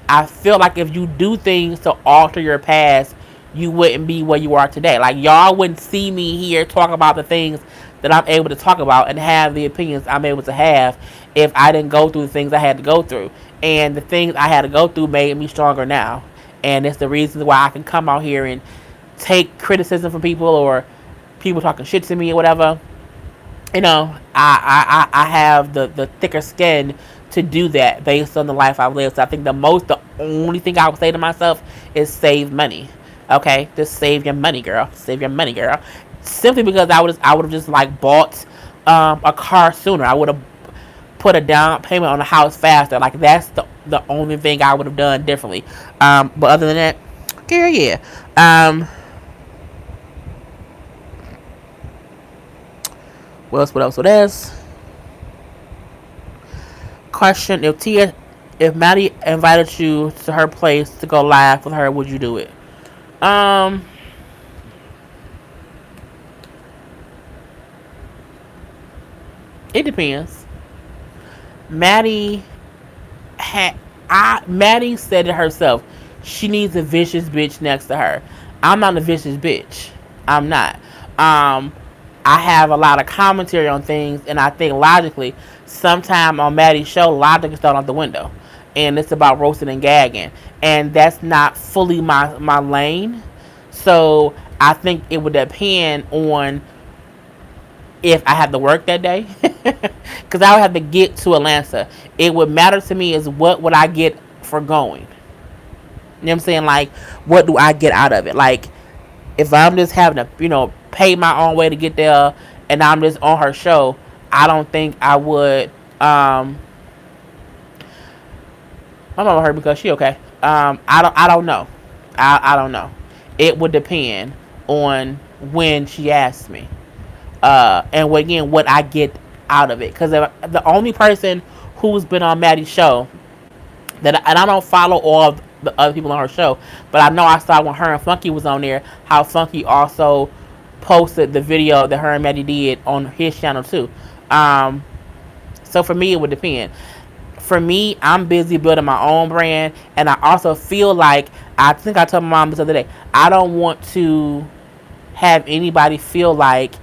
I feel like if you do things to alter your past, you wouldn't be where you are today. Like, y'all wouldn't see me here talk about the things that I'm able to talk about and have the opinions I'm able to have if I didn't go through the things I had to go through. And the things I had to go through made me stronger now. And it's the reason why I can come out here and take criticism from people or people talking shit to me or whatever. You know, I have the thicker skin to do that based on the life I've lived. So I think the only thing I would say to myself is save money. Okay, just save your money, girl. Save your money, girl. Simply because I would have just like bought a car sooner. I would have put a down payment on a house faster. Like, that's the only thing I would have done differently. But other than that, girl, yeah. What else? Question: if Maddie invited you to her place to go live with her, would you do it? Um, it depends. Maddie Maddie said it herself. She needs a vicious bitch next to her. I'm not a vicious bitch. I'm not. I have a lot of commentary on things, and I think logically, sometime on Maddie's show, logic is thrown out the window, and it's about roasting and gagging, and that's not fully my lane. So I think it would depend on if I had to work that day, because I would have to get to Atlanta. It would matter to me is what would I get for going. You know what I'm saying? Like, what do I get out of it? Like, if I'm just having to, pay my own way to get there, and I'm just on her show, I don't think I would. My mama heard because she okay. I don't know. I don't know. It would depend on when she asks me, and again what I get out of it. Because the only person who's been on Maddie's show and I don't follow all of the other people on her show, but I know I saw when her and Funky was on there how Funky also posted the video that her and Maddie did on his channel too. So for me, it would depend. For me, I'm busy building my own brand, and I also feel like, I think I told my mom this other day, I don't want to have anybody feel like,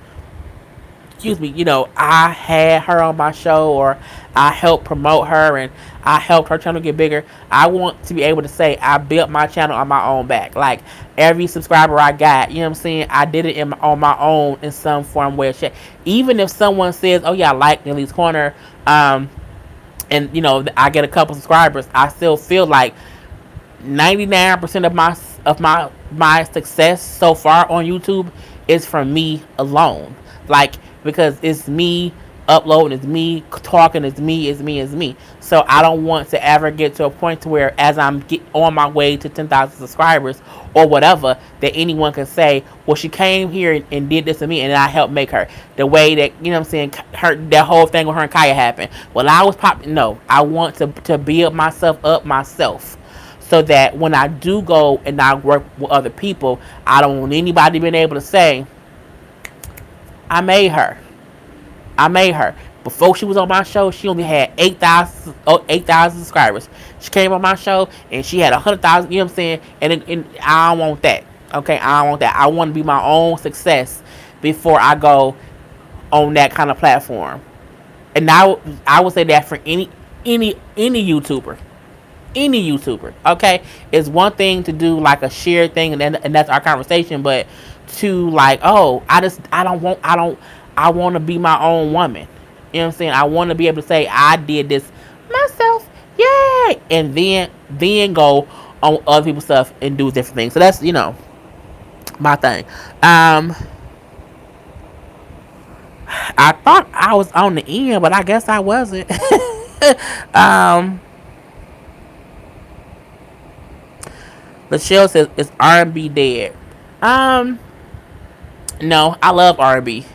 I had her on my show, or I helped promote her and I helped her channel get bigger. I want to be able to say I built my channel on my own back. Like, every subscriber I got, you know what I'm saying, I did it on my own in some form, way, shape. Even if someone says, oh yeah, I like Nellie's Corner, and I get a couple subscribers, I still feel like 99% of my success so far on YouTube is from me alone. Like, because it's me uploading, it's me talking, it's me. So I don't want to ever get to a point to where, as I'm on my way to 10,000 subscribers or whatever, that anyone can say, well, she came here and did this to me, and I helped make her. The way that, that whole thing with her and Kaya happened. Well, I was popping. No, I want to build myself up myself, so that when I do go and I work with other people, I don't want anybody being able to say, I made her. Before she was on my show, she only had 8,000 subscribers. She came on my show and she had 100,000, you know what I'm saying? And I don't want that. Okay, I don't want that. I want to be my own success before I go on that kind of platform. And now I would say that for any YouTuber. Any YouTuber, okay? It's one thing to do like a shared thing, and that's our conversation, but to like, oh, I want to be my own woman. You know what I'm saying? I want to be able to say I did this myself, yay, and then go on other people's stuff and do different things. So that's my thing. I thought I was on the end, but I guess I wasn't. Michelle says, is R&B dead? No, I love R&B.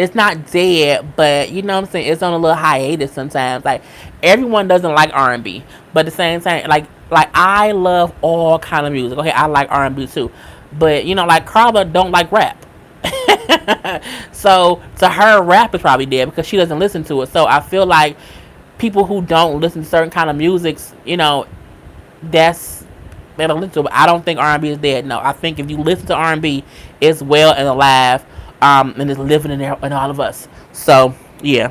it's not dead, but you know what I'm saying, it's on a little hiatus sometimes. Like everyone doesn't like R&B, but at the same time, like I love all kind of music. Okay, I like R&B too, but you know, like Karla don't like rap. So to her, rap is probably dead because she doesn't listen to it. So I feel like people who don't listen to certain kind of musics, you know, that's they don't listen to it. But I don't think R&B is dead. No, I think if you listen to R&B, it's well and alive, and it's living in there in all of us. So yeah.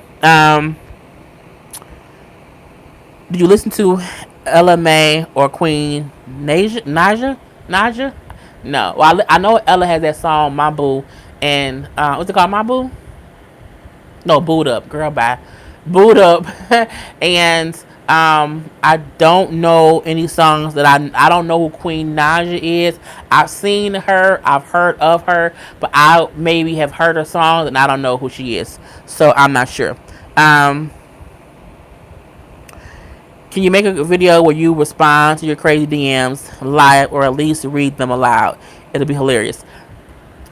Did you listen to Ella May or Queen Naja? No. Well, I know Ella has that song My Boo, and what's it called? My Boo? No, Boot Up, girl. Bye. Boot Up, and I don't know any songs that I don't know who Queen Naja is. I've seen her, I've heard of her, but I maybe have heard her songs and I don't know who she is. So I'm not sure. Can you make a video where you respond to your crazy DMs live or at least read them aloud? It'll be hilarious.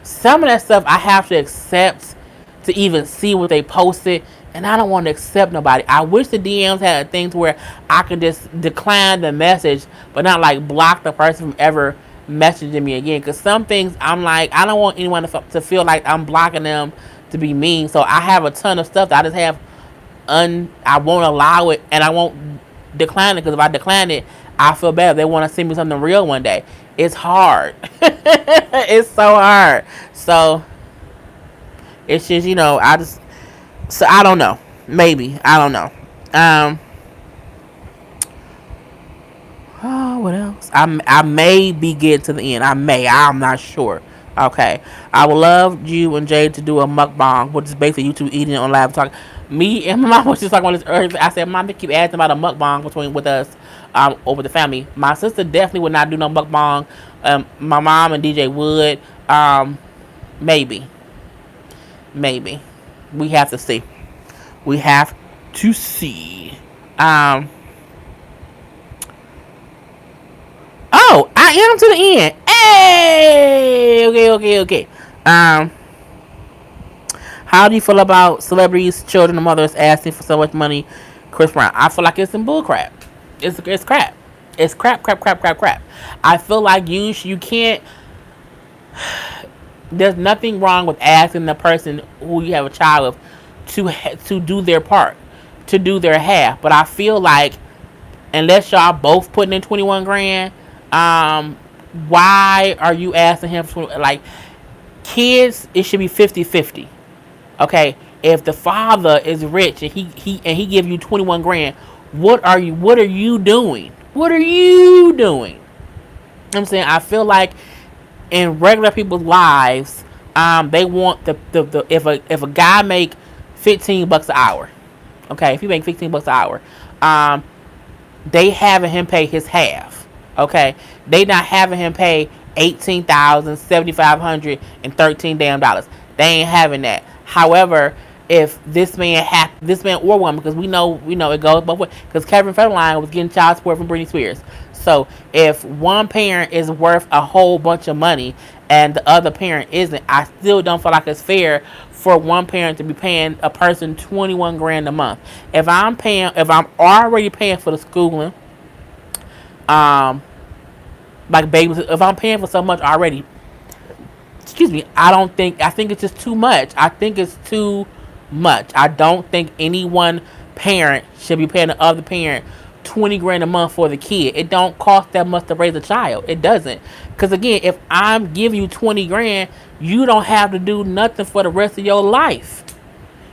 Some of that stuff I have to accept to even see what they posted, and I don't want to accept nobody. I wish the DMs had things where I could just decline the message, but not like block the person from ever messaging me again. Because some things I'm like, I don't want anyone to feel like I'm blocking them to be mean. So I have a ton of stuff that I just have I won't allow it, and I won't decline it, because if I decline it, I feel bad if they want to send me something real one day. It's hard. It's so hard. So it's just, you know, I don't know. Maybe. I don't know. Oh, what else? I may be getting to the end. I'm not sure. Okay. I would love you and Jay to do a mukbang, which is basically you two eating on live talk. Me and my mom was just talking about this earlier. I said, Mom, they keep asking about a mukbang with us, over the family. My sister definitely would not do no mukbang. My mom and DJ would. Maybe. We have to see. We have to see. Oh, I am to the end. Hey, okay. How do you feel about celebrities, children, and mothers asking for so much money? Chris Brown. I feel like it's some bull crap. It's crap. It's crap. I feel like you can't. There's nothing wrong with asking the person who you have a child with to do their part, to do their half. But I feel like unless y'all both putting in 21 grand, why are you asking him for, like, kids? It should be 50-50. Okay, if the father is rich and he give you 21 grand, what are you doing? What are you doing? I'm saying, I feel like in regular people's lives, they want the if a guy make $15 an hour, okay, if he make $15 an hour, they having him pay his half, okay, they not having him pay $18,000, $7,500, and $13 damn dollars. They ain't having that. However, if this man or woman, because we know it goes both ways, because Kevin Federline was getting child support from Britney Spears. So if one parent is worth a whole bunch of money and the other parent isn't, I still don't feel like it's fair for one parent to be paying a person 21 grand a month. If I'm already paying for the schooling, like babies, if I'm paying for so much already, excuse me, I think it's just too much. I think it's too much. I don't think any one parent should be paying the other parent 20 grand a month for the kid. It don't cost that much to raise a child. It doesn't. Because again, if I'm giving you 20 grand, you don't have to do nothing for the rest of your life.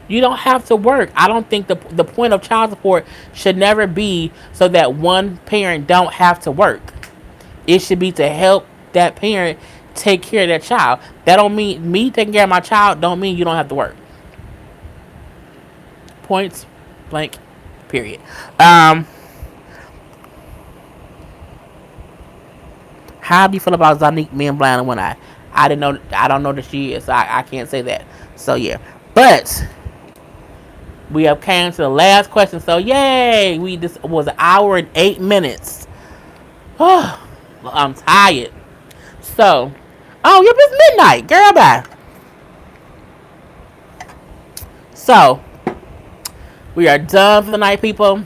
You don't have to work. I don't think the point of child support should never be so that one parent don't have to work. It should be to help that parent take care of that child. That don't mean me taking care of my child don't mean you don't have to work. Points blank period. How do you feel about Zanique being blind in one eye? I don't know that she is, so I can't say that. So yeah. But we have came to the last question. So yay! This was an hour and 8 minutes. Oh, I'm tired. So, oh, yep, it's midnight. Girl, bye. So we are done for the night, people.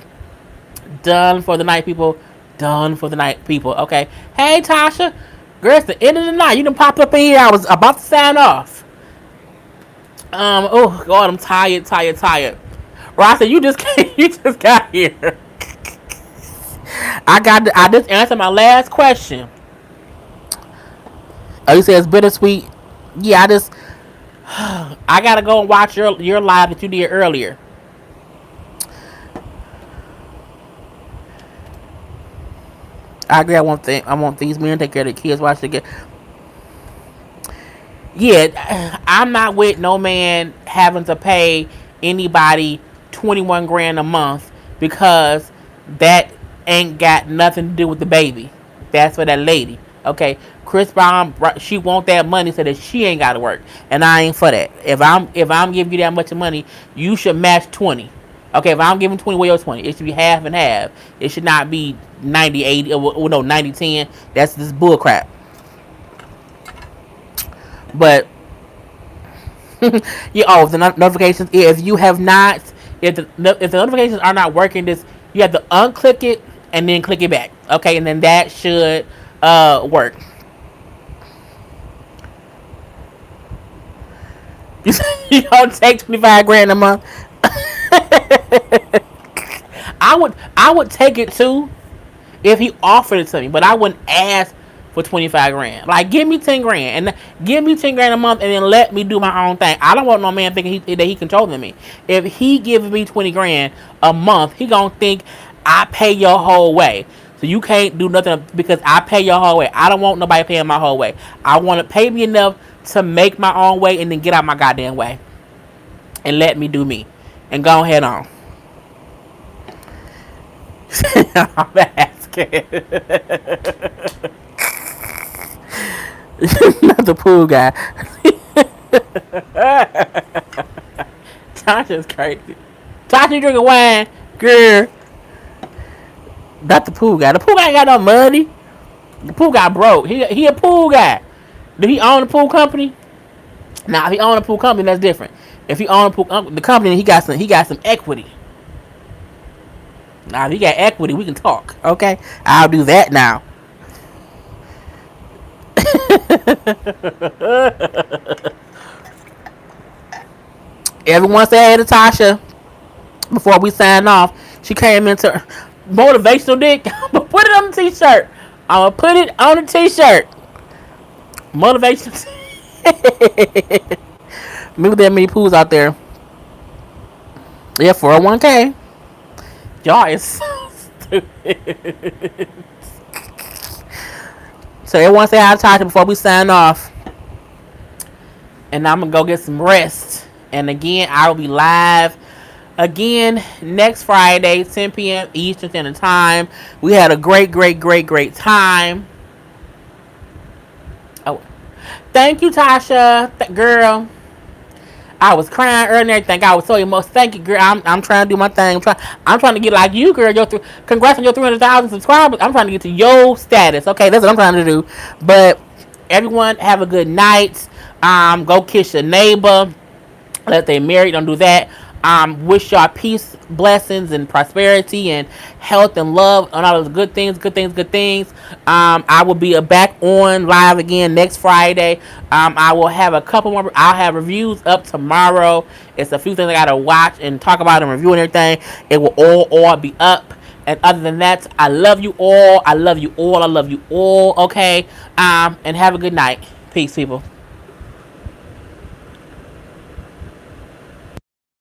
Done for the night, people. Done for the night, people. Okay. Hey, Tasha. Girl, it's the end of the night. You done popped up in here. I was about to sign off. Oh God, I'm tired. Rasa, you just came, you just got here. I just answered my last question. Oh, you said it's bittersweet. Yeah, I gotta go and watch your live that you did earlier. I agree. I want these men to take care of the kids. Watch the kids. Yeah, I'm not with no man having to pay anybody 21 grand a month because that ain't got nothing to do with the baby. That's for that lady. Okay, Chris Brown, she want that money so that she ain't got to work, and I ain't for that. If I'm giving you that much money, you should match 20. Okay, if I'm giving 20, well, your 20. It should be half and half. It should not be 90-80. Or no, 90-10. That's this bull crap. But yeah, oh, the notifications. If you have not, if the notifications are not working, this you have to unclick it and then click it back. Okay, and then that should work. You don't take 25 grand a month. I would take it too if he offered it to me, but I wouldn't ask for 25 grand. Like, give me 10 grand and give me 10 grand a month and then let me do my own thing. I don't want no man thinking that he controlling me. If he gives me 20 grand a month, he gonna think I pay your whole way. So you can't do nothing because I pay your whole way. I don't want nobody paying my whole way. I want to pay me enough to make my own way and then get out my goddamn way. And let me do me. And go ahead on. I'm asking. Not the pool guy. Tasha's crazy. Tasha drinking wine, girl. Not the pool guy. The pool guy ain't got no money. The pool guy broke. He a pool guy. Did he own a pool company? Now, if he own a pool company, that's different. If he own the company, he got some equity. Now, if he got equity, we can talk. Okay, I'll do that now. Everyone say hey to Tasha before we sign off. She came into motivational dick. I'm gonna put it on the t-shirt. I'm gonna put it on the t-shirt. Motivational. Maybe there are many pools out there. Yeah, 401k. Y'all is so stupid. So everyone say hi to Tasha before we sign off. And I'm gonna go get some rest. And again, I will be live again next Friday, 10 p.m. Eastern Standard Time. We had a great time. Oh, thank you, Tasha. Girl, I was crying earlier and everything. I was so emotional. Thank you, girl. I'm trying to do my thing. I'm trying to get like you, girl. Congrats on your 300,000 subscribers. I'm trying to get to your status. Okay, that's what I'm trying to do. But everyone, have a good night. Go kiss your neighbor. Let they married. Don't do that. Wish y'all peace, blessings, and prosperity, and health and love, and all those good things. I will be back on live again next Friday. I will have a couple more. I'll have reviews up tomorrow. It's a few things I gotta watch and talk about and review and everything. It will all be up. And other than that, I love you all. I love you all. Okay. And have a good night. Peace, people.